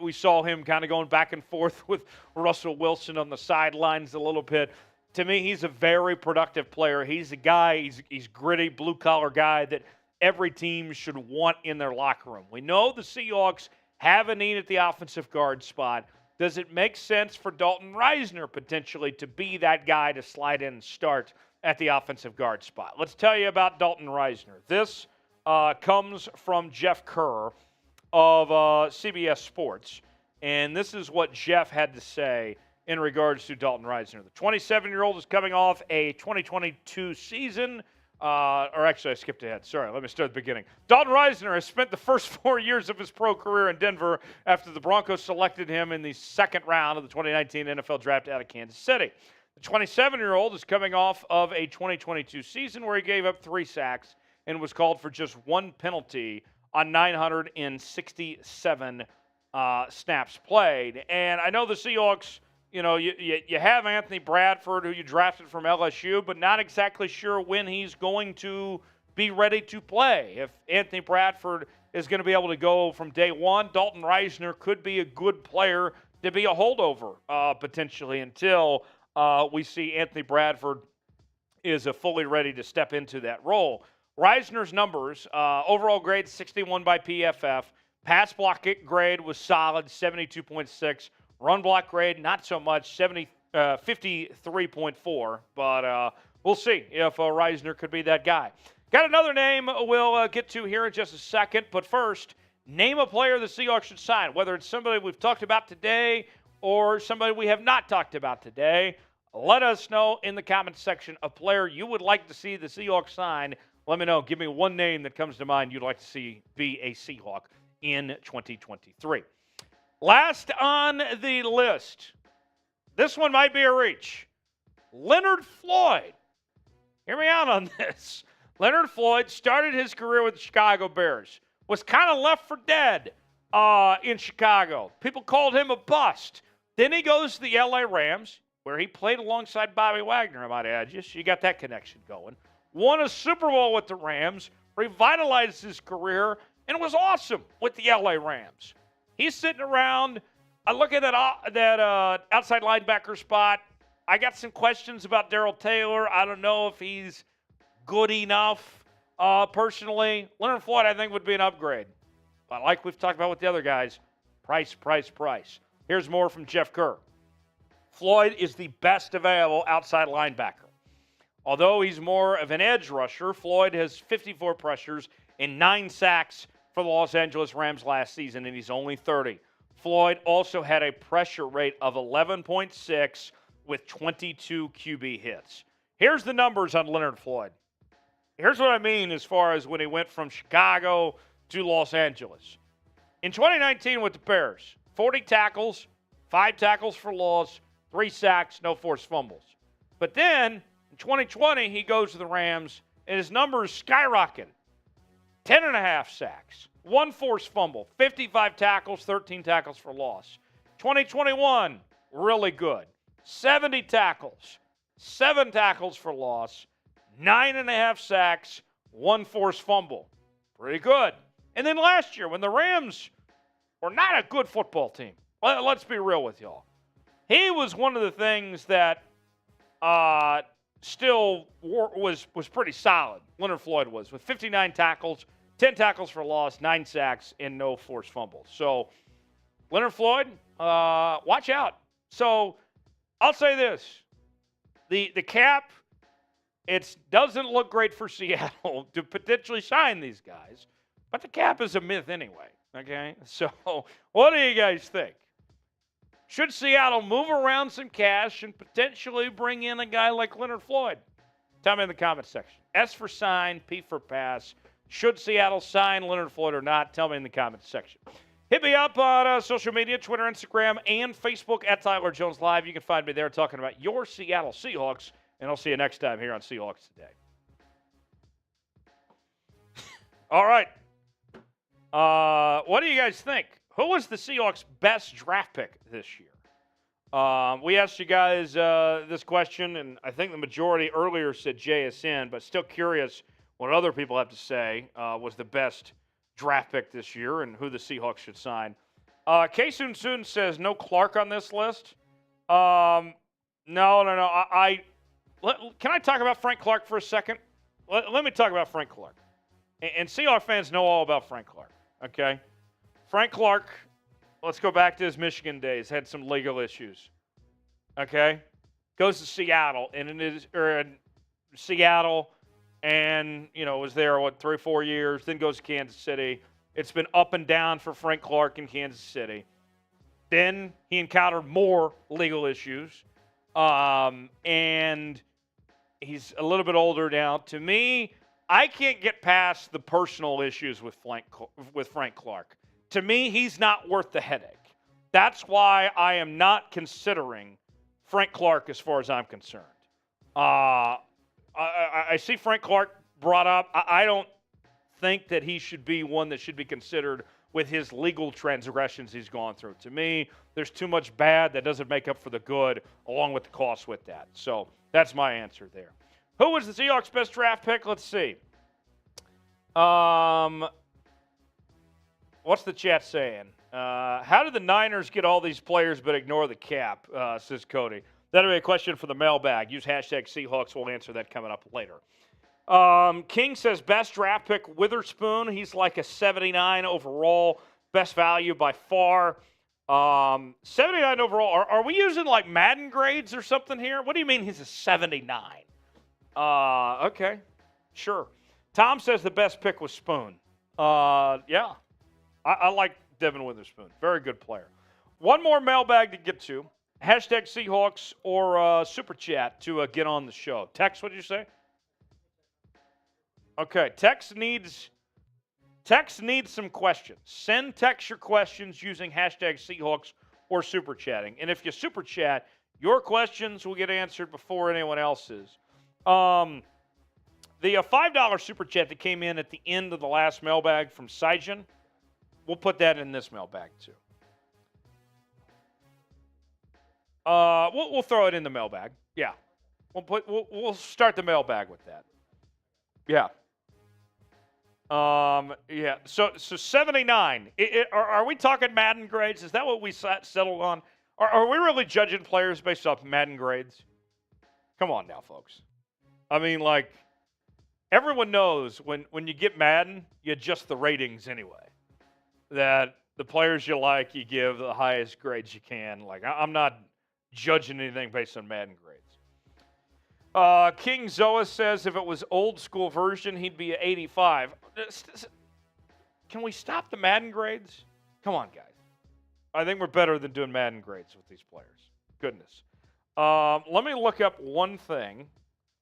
We saw him kind of going back and forth with Russell Wilson on the sidelines a little bit. To me, he's a very productive player. He's a guy, he's gritty, blue-collar guy that every team should want in their locker room. We know the Seahawks have a need at the offensive guard spot. Does it make sense for Dalton Risner potentially to be that guy to slide in and start at the offensive guard spot? Let's tell you about Dalton Risner. This comes from Jeff Kerr of CBS Sports, and this is what Jeff had to say in regards to Dalton Risner. The 27-year-old is coming off a 2022 season. I skipped ahead. Sorry, let me start at the beginning. Dalton Risner has spent the first 4 years of his pro career in Denver after the Broncos selected him in the second round of the 2019 NFL Draft out of Kansas City. The 27-year-old is coming off of a 2022 season where he gave up 3 sacks and was called for just 1 penalty on 967 snaps played. And I know the Seahawks, you have Anthony Bradford, who you drafted from LSU, but not exactly sure when he's going to be ready to play. If Anthony Bradford is going to be able to go from day one, Dalton Risner could be a good player to be a holdover potentially until we see Anthony Bradford is fully ready to step into that role. Risner's numbers, overall grade 61 by PFF. Pass block grade was solid, 72.6. Run block grade, not so much, 53.4. But we'll see if Risner could be that guy. Got another name we'll get to here in just a second. But first, name a player the Seahawks should sign, whether it's somebody we've talked about today or somebody we have not talked about today. Let us know in the comments section a player you would like to see the Seahawks sign. Let me know. Give me one name that comes to mind you'd like to see be a Seahawk in 2023. Last on the list, this one might be a reach. Leonard Floyd. Hear me out on this. Leonard Floyd started his career with the Chicago Bears. Was kind of left for dead in Chicago. People called him a bust. Then he goes to the LA Rams, where he played alongside Bobby Wagner, I might add. You got that connection going. Won a Super Bowl with the Rams, revitalized his career, and was awesome with the LA Rams. He's sitting around. I look at that outside linebacker spot. I got some questions about Darrell Taylor. I don't know if he's good enough personally. Leonard Floyd, I think, would be an upgrade. But like we've talked about with the other guys, price. Here's more from Jeff Kerr. Floyd is the best available outside linebacker. Although he's more of an edge rusher, Floyd has 54 pressures and 9 sacks for the Los Angeles Rams last season, and he's only 30. Floyd also had a pressure rate of 11.6 with 22 QB hits. Here's the numbers on Leonard Floyd. Here's what I mean as far as when he went from Chicago to Los Angeles. In 2019 with the Bears, 40 tackles, 5 tackles for loss, 3 sacks, no forced fumbles. But then, in 2020, he goes to the Rams, and his numbers skyrocket. 10.5 sacks, 1 forced fumble, 55 tackles, 13 tackles for loss. 2021, really good. 70 tackles, 7 tackles for loss, 9.5 sacks, 1 forced fumble. Pretty good. And then last year, when the Rams were not a good football team, let's be real with y'all. He was one of the things that still was pretty solid. Leonard Floyd was, with 59 tackles, 10 tackles for loss, 9 sacks, and no forced fumbles. So, Leonard Floyd, watch out. So, I'll say this. The cap, it doesn't look great for Seattle to potentially sign these guys, but the cap is a myth anyway, okay? So, what do you guys think? Should Seattle move around some cash and potentially bring in a guy like Leonard Floyd? Tell me in the comments section. S for sign, P for pass. Should Seattle sign Leonard Floyd or not? Tell me in the comments section. Hit me up on social media, Twitter, Instagram, and Facebook at Tyler Jones Live. You can find me there talking about your Seattle Seahawks, and I'll see you next time here on Seahawks Today. All right. What do you guys think? Who was the Seahawks' best draft pick this year? We asked you guys this question, and I think the majority earlier said JSN, but still curious what other people have to say was the best draft pick this year and who the Seahawks should sign. K-Soon Soon says no Clark on this list. No. Can I talk about Frank Clark for a second? Let me talk about Frank Clark. And Seahawks fans know all about Frank Clark, okay? Frank Clark, let's go back to his Michigan days, had some legal issues, okay? Goes to Seattle, and, was there, 3 or 4 years, then goes to Kansas City. It's been up and down for Frank Clark in Kansas City. Then he encountered more legal issues, and he's a little bit older now. To me, I can't get past the personal issues with Frank Clark. To me, he's not worth the headache. That's why I am not considering Frank Clark as far as I'm concerned. I see Frank Clark brought up. I don't think that he should be one that should be considered with his legal transgressions he's gone through. To me, there's too much bad that doesn't make up for the good, along with the cost with that. So that's my answer there. Who was the Seahawks' best draft pick? Let's see. What's the chat saying? How did the Niners get all these players but ignore the cap, says Cody. That'll be a question for the mailbag. Use hashtag Seahawks. We'll answer that coming up later. King says best draft pick, Witherspoon. He's like a 79 overall. Best value by far. 79 overall. Are we using like Madden grades or something here? What do you mean he's a 79? Okay. Sure. Tom says the best pick was Spoon. Yeah. I like Devin Witherspoon. Very good player. One more mailbag to get to. Hashtag Seahawks or Super Chat to get on the show. Text, what did you say? Okay, text needs some questions. Send text your questions using hashtag Seahawks or Super Chatting. And if you Super Chat, your questions will get answered before anyone else's. The $5 Super Chat that came in at the end of the last mailbag from Saijan, we'll put that in this mailbag too. We'll throw it in the mailbag. Yeah, we'll start the mailbag with that. Yeah. Yeah. So 79. Are we talking Madden grades? Is that what we settled on? Are we really judging players based off Madden grades? Come on now, folks. I mean, like, everyone knows when you get Madden, you adjust the ratings anyway. That the players you like, you give the highest grades you can. Like, I'm not judging anything based on Madden grades. King Zoa says if it was old school version, he'd be an 85. can we stop the Madden grades? Come on, guys. I think we're better than doing Madden grades with these players. Goodness. Let me look up one thing,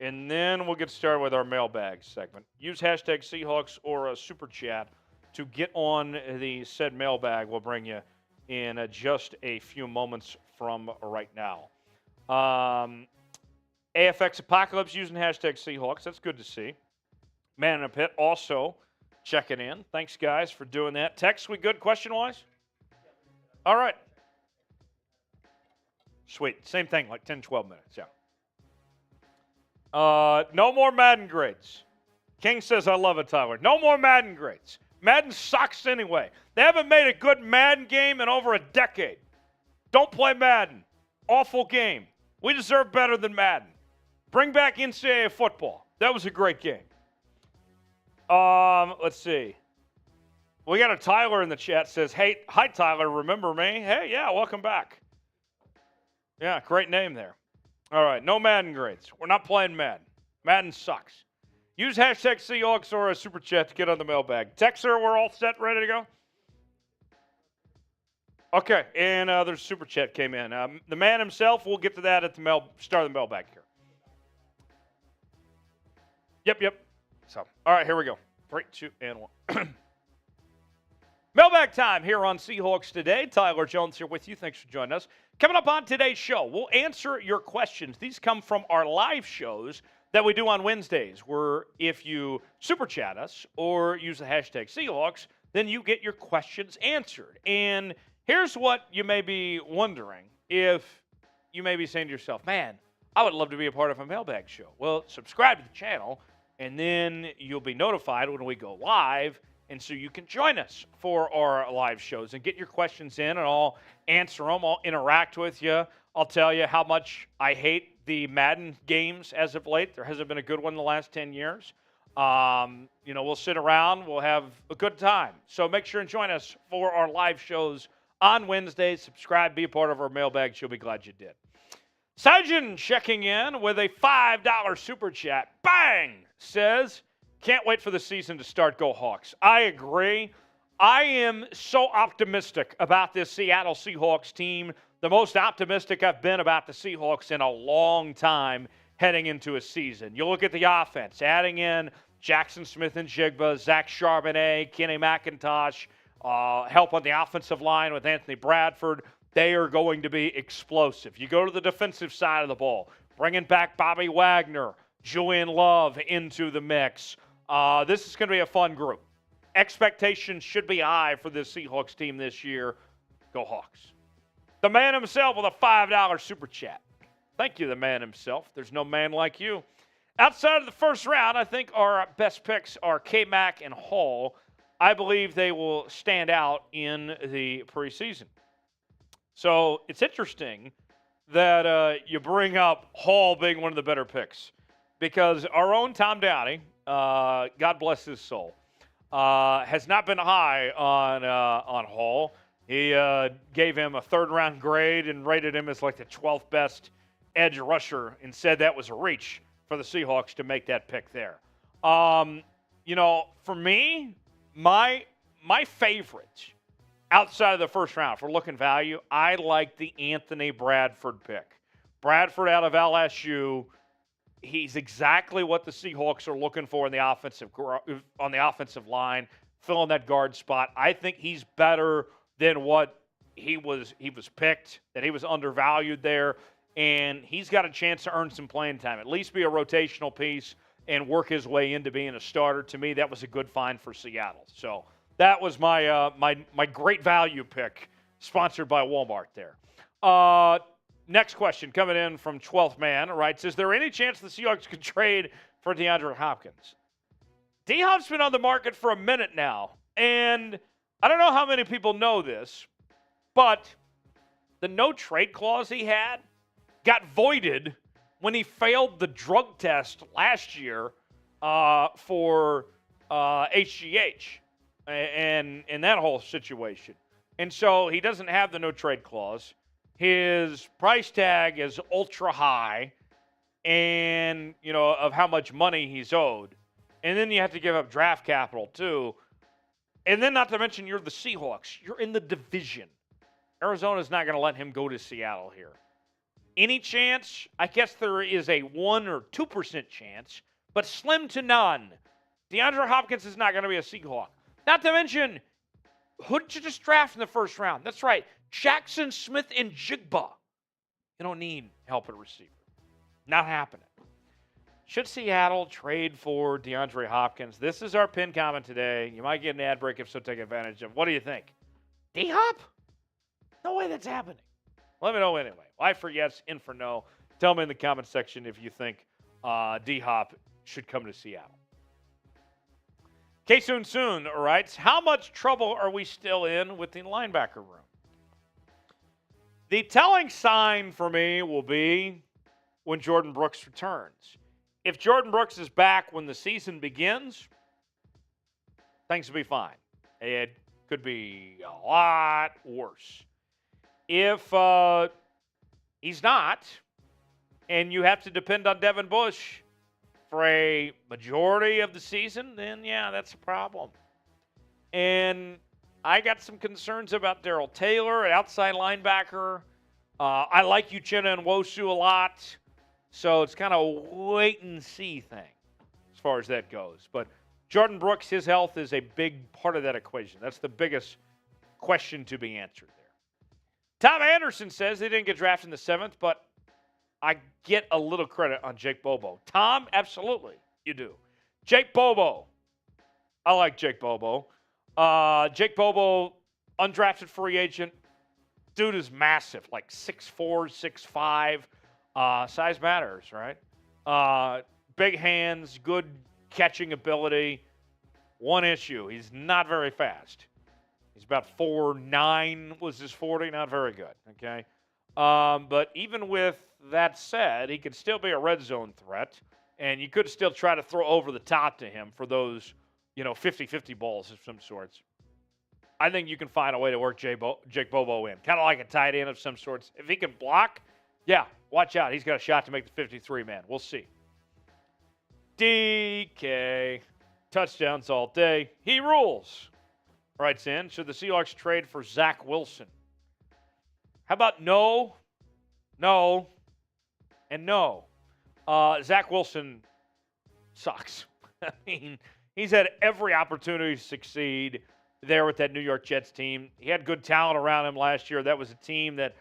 and then we'll get started with our mailbag segment. Use hashtag Seahawks or a super chat to get on the said mailbag. We'll bring you in just a few moments from right now. AFX Apocalypse using hashtag Seahawks. That's good to see. Man in a Pit also checking in. Thanks, guys, for doing that. Text, we good question-wise? All right. Sweet. Same thing, like 10, 12 minutes, yeah. No more Madden grades. King says, I love it, Tyler. No more Madden grades. Madden sucks anyway. They haven't made a good Madden game in over a decade. Don't play Madden. Awful game. We deserve better than Madden. Bring back NCAA football. That was a great game. Let's see. We got a Tyler in the chat says, hey, hi, Tyler. Remember me? Hey, yeah, welcome back. Yeah, great name there. All right, no Madden grades. We're not playing Madden. Madden sucks. Use hashtag Seahawks or a super chat to get on the mailbag. Texter, we're all set, ready to go? Okay, and there's a super chat came in. The man himself, we'll get to that at the start of the mailbag here. Yep. So, all right, here we go. 3, 2, and 1. Mailbag time here on Seahawks Today. Tyler Jones here with you. Thanks for joining us. Coming up on today's show, we'll answer your questions. These come from our live shows that we do on Wednesdays, where if you super chat us or use the hashtag Seahawks, then you get your questions answered. And here's what you may be wondering. If you may be saying to yourself, man, I would love to be a part of a mailbag show. Well, subscribe to the channel, and then you'll be notified when we go live. And so you can join us for our live shows and get your questions in, and I'll answer them. I'll interact with you. I'll tell you how much I hate the Madden games as of late. There hasn't been a good one in the last 10 years. We'll sit around. We'll have a good time. So make sure and join us for our live shows on Wednesdays. Subscribe. Be a part of our mailbag. You'll be glad you did. Sajin checking in with a $5 super chat. Bang! Says, can't wait for the season to start. Go Hawks. I agree. I am so optimistic about this Seattle Seahawks team. The most optimistic I've been about the Seahawks in a long time heading into a season. You look at the offense, adding in Jaxon, Smith-Njigba, Zach Charbonnet, Kenny McIntosh, help on the offensive line with Anthony Bradford. They are going to be explosive. You go to the defensive side of the ball, bringing back Bobby Wagner, Julian Love into the mix. This is going to be a fun group. Expectations should be high for this Seahawks team this year. Go Hawks. The man himself with a $5 super chat. Thank you, the man himself. There's no man like you. Outside of the first round, I think our best picks are K-Mac and Hall. I believe they will stand out in the preseason. So it's interesting that you bring up Hall being one of the better picks, because our own Tom Downey, God bless his soul, has not been high on Hall. He gave him a third-round grade and rated him as like the 12th best edge rusher and said that was a reach for the Seahawks to make that pick there. For me, my favorite outside of the first round for looking value, I like the Anthony Bradford pick. Bradford out of LSU. He's exactly what the Seahawks are looking for on the offensive line, filling that guard spot. I think he's better than what he was picked, that he was undervalued there, and he's got a chance to earn some playing time, at least be a rotational piece and work his way into being a starter. To me, that was a good find for Seattle. So that was my my great value pick, sponsored by Walmart there. Next question coming in from 12th Man writes, is there any chance the Seahawks could trade for DeAndre Hopkins? D-Hop's been on the market for a minute now, and I don't know how many people know this, but the no-trade clause he had got voided when he failed the drug test last year for HGH and that whole situation. And so he doesn't have the no-trade clause. His price tag is ultra high, and of how much money he's owed, and then you have to give up draft capital too. And then not to mention you're the Seahawks. You're in the division. Arizona's not going to let him go to Seattle here. Any chance? I guess there is a 1 or 2% chance, but slim to none. DeAndre Hopkins is not going to be a Seahawk. Not to mention, who did you just draft in the first round? That's right, Jaxon Smith-Njigba. You don't need help at receiver. Not happening. Should Seattle trade for DeAndre Hopkins? This is our pin comment today. You might get an ad break if so, take advantage of. What do you think? D-Hop? No way that's happening. Let me know anyway. I for yes, in for no. Tell me in the comment section if you think D-Hop should come to Seattle. K-Soon writes, how much trouble are we still in with the linebacker room? The telling sign for me will be when Jordyn Brooks returns. If Jordyn Brooks is back when the season begins, things will be fine. It could be a lot worse. If he's not, and you have to depend on Devin Bush for a majority of the season, then yeah, that's a problem. And I got some concerns about Darrell Taylor, an outside linebacker. I like Uchenna Nwosu a lot. So it's kind of a wait-and-see thing as far as that goes. But Jordyn Brooks, his health is a big part of that equation. That's the biggest question to be answered there. Tom Anderson says he didn't get drafted in the 7th, but I get a little credit on Jake Bobo. Tom, absolutely, you do. Jake Bobo. I like Jake Bobo. Jake Bobo, undrafted free agent. Dude is massive, like 6'4", 6'5". Size matters, right? Big hands, good catching ability. One issue, he's not very fast. He's about 4'9" was his 40, not very good, okay? But even with that said, he could still be a red zone threat, and you could still try to throw over the top to him for those, 50-50 balls of some sorts. I think you can find a way to work Jake Bobo in, kind of like a tight end of some sorts. If he can block, yeah, watch out. He's got a shot to make the 53-man. We'll see. DK. Touchdowns all day. He rules. Writes in, should the Seahawks trade for Zach Wilson? How about no, and no? Zach Wilson sucks. I mean, he's had every opportunity to succeed there with that New York Jets team. He had good talent around him last year. That was a team that,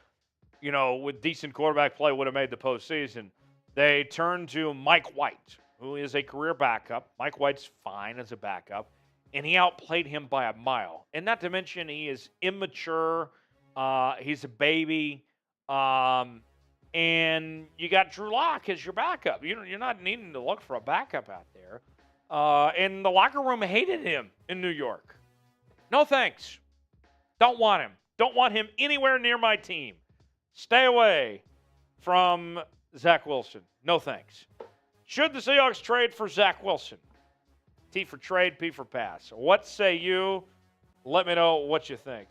with decent quarterback play would have made the postseason. They turned to Mike White, who is a career backup. Mike White's fine as a backup, and he outplayed him by a mile. And not to mention he is immature. He's a baby. And you got Drew Lock as your backup. You're not needing to look for a backup out there. And the locker room hated him in New York. No thanks. Don't want him. Don't want him anywhere near my team. Stay away from Zach Wilson. No thanks. Should the Seahawks trade for Zach Wilson? T for trade, P for pass. What say you? Let me know what you think.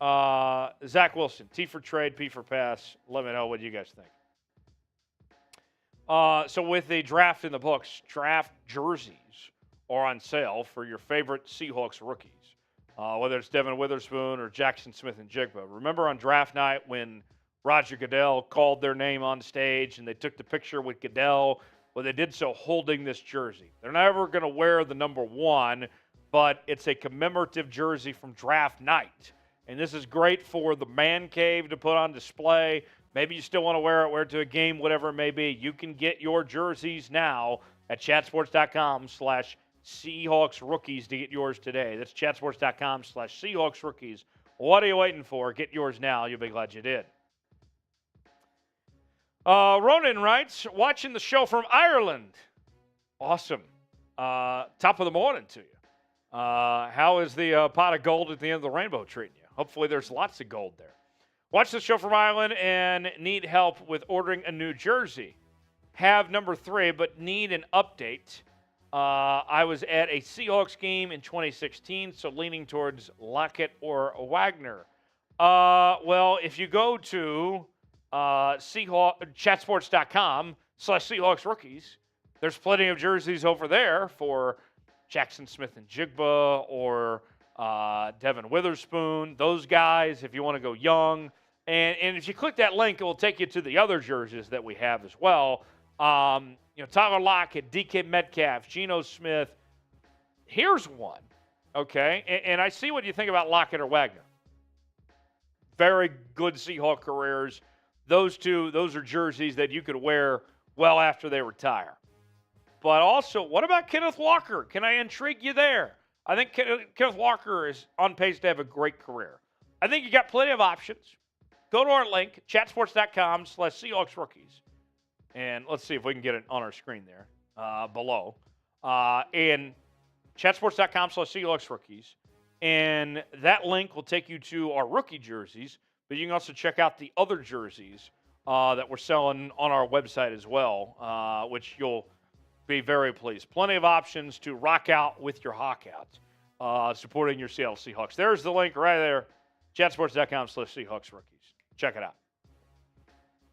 Zach Wilson, T for trade, P for pass. Let me know what you guys think. So with the draft in the books, draft jerseys are on sale for your favorite Seahawks rookies. Whether it's Devin Witherspoon or Jaxon Smith-Njigba. Remember on draft night when Roger Goodell called their name on stage and they took the picture with Goodell? Well, they did so holding this jersey. They're never going to wear the number 1, but it's a commemorative jersey from draft night. And this is great for the man cave to put on display. Maybe you still want to wear it to a game, whatever it may be. You can get your jerseys now at chatsports.com/Seahawks rookies to get yours today. That's chatsports.com/Seahawks rookies. What are you waiting for? Get yours now. You'll be glad you did. Ronan writes, watching the show from Ireland. Awesome. Top of the morning to you. How is the pot of gold at the end of the rainbow treating you? Hopefully there's lots of gold there. Watch the show from Ireland and need help with ordering a new jersey. Have number 3, but need an update. I was at a Seahawks game in 2016, so leaning towards Lockett or Wagner. Well, if you go to chatsports.com/Seahawks rookies, there's plenty of jerseys over there for Jaxon Smith-Njigba or Devin Witherspoon, those guys, if you want to go young. And if you click that link, it will take you to the other jerseys that we have as well. Tyler Lockett, DK Metcalf, Geno Smith. Here's one, okay? And I see what you think about Lockett or Wagner. Very good Seahawk careers. Those are jerseys that you could wear well after they retire. But also, what about Kenneth Walker? Can I intrigue you there? I think Kenneth Walker is on pace to have a great career. I think you got plenty of options. Go to our link, chatsports.com/Seahawks rookies. And let's see if we can get it on our screen there below. And chatsports.com/Seahawks rookies. And that link will take you to our rookie jerseys, but you can also check out the other jerseys that we're selling on our website as well, which you'll be very pleased. Plenty of options to rock out with your Hawkouts, supporting your Seattle Seahawks. There's the link right there, chatsports.com/Seahawks rookies. Check it out.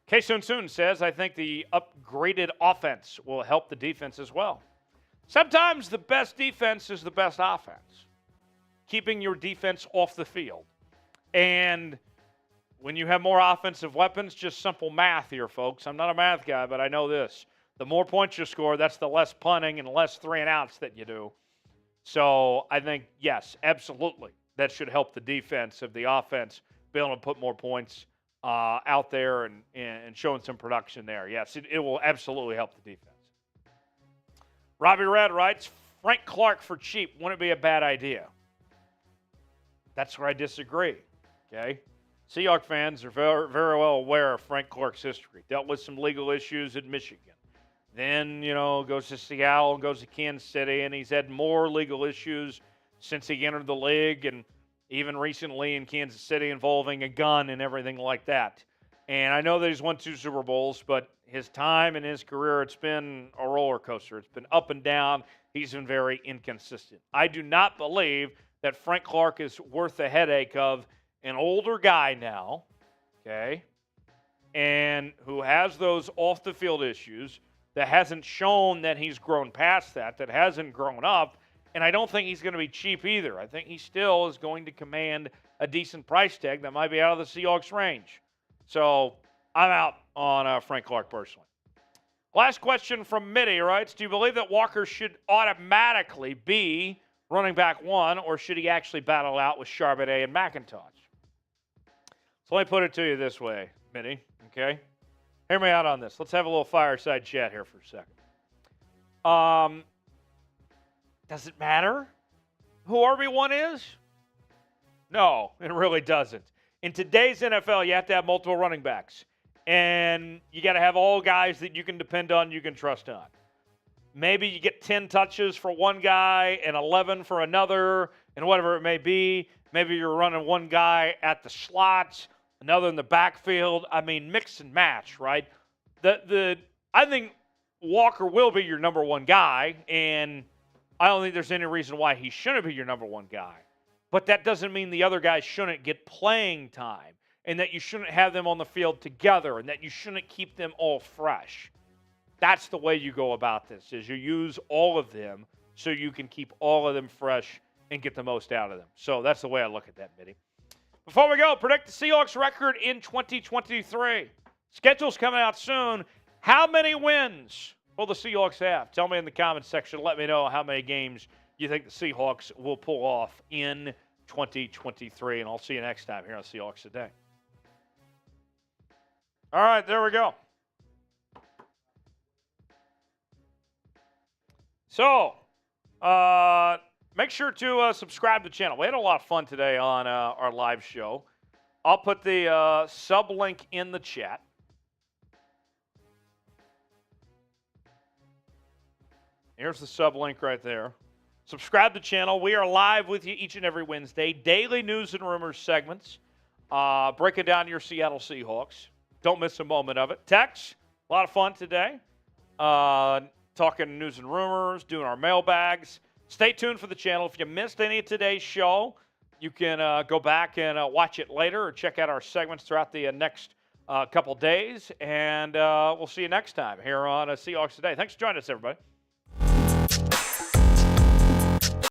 K-Soon says, I think the upgraded offense will help the defense as well. Sometimes the best defense is the best offense. Keeping your defense off the field. And when you have more offensive weapons, just simple math here, folks. I'm not a math guy, but I know this. The more points you score, that's the less punting and less 3-and-outs that you do. So I think, yes, absolutely, that should help the defense of the offense be able to put more points out there and showing some production there. Yes, it will absolutely help the defense. Robbie Red writes, Frank Clark for cheap, wouldn't it be a bad idea? That's where I disagree, okay? Seahawks fans are very, very well aware of Frank Clark's history. Dealt with some legal issues in Michigan. Then, goes to Seattle and goes to Kansas City, and he's had more legal issues since he entered the league and even recently in Kansas City involving a gun and everything like that. And I know that he's won 2 Super Bowls, but his time in his career, it's been a roller coaster. It's been up and down. He's been very inconsistent. I do not believe that Frank Clark is worth the headache of an older guy now, okay, and who has those off-the-field issues, that hasn't shown that he's grown past that hasn't grown up, and I don't think he's going to be cheap either. I think he still is going to command a decent price tag that might be out of the Seahawks range. So I'm out on Frank Clark personally. Last question from Mitty writes, do you believe that Walker should automatically be running back 1, or should he actually battle out with Charbonnet and McIntosh? So let me put it to you this way, Mitty, okay? Hear me out on this. Let's have a little fireside chat here for a second. Does it matter who RB1 is? No, it really doesn't. In today's NFL, you have to have multiple running backs. And you got to have all guys that you can depend on, you can trust on. Maybe you get 10 touches for one guy and 11 for another, and whatever it may be. Maybe you're running one guy at the slots, another in the backfield. I mean, mix and match, right? I think Walker will be your number 1 guy, and I don't think there's any reason why he shouldn't be your number 1 guy. But that doesn't mean the other guys shouldn't get playing time, and that you shouldn't have them on the field together, and that you shouldn't keep them all fresh. That's the way you go about this, is you use all of them so you can keep all of them fresh and get the most out of them. So that's the way I look at that, Mitty. Before we go, predict the Seahawks record in 2023. Schedule's coming out soon. How many wins will the Seahawks have? Tell me in the comments section. Let me know how many games you think the Seahawks will pull off in 2023. And I'll see you next time here on Seahawks Today. All right, there we go. So, make sure to subscribe to the channel. We had a lot of fun today on our live show. I'll put the sub link in the chat. Here's the sub link right there. Subscribe to the channel. We are live with you each and every Wednesday. Daily news and rumors segments. Breaking down your Seattle Seahawks. Don't miss a moment of it. Tex, a lot of fun today. Talking news and rumors, doing our mailbags. Stay tuned for the channel. If you missed any of today's show, you can go back and watch it later or check out our segments throughout the next couple days. And we'll see you next time here on Seahawks Today. Thanks for joining us, everybody.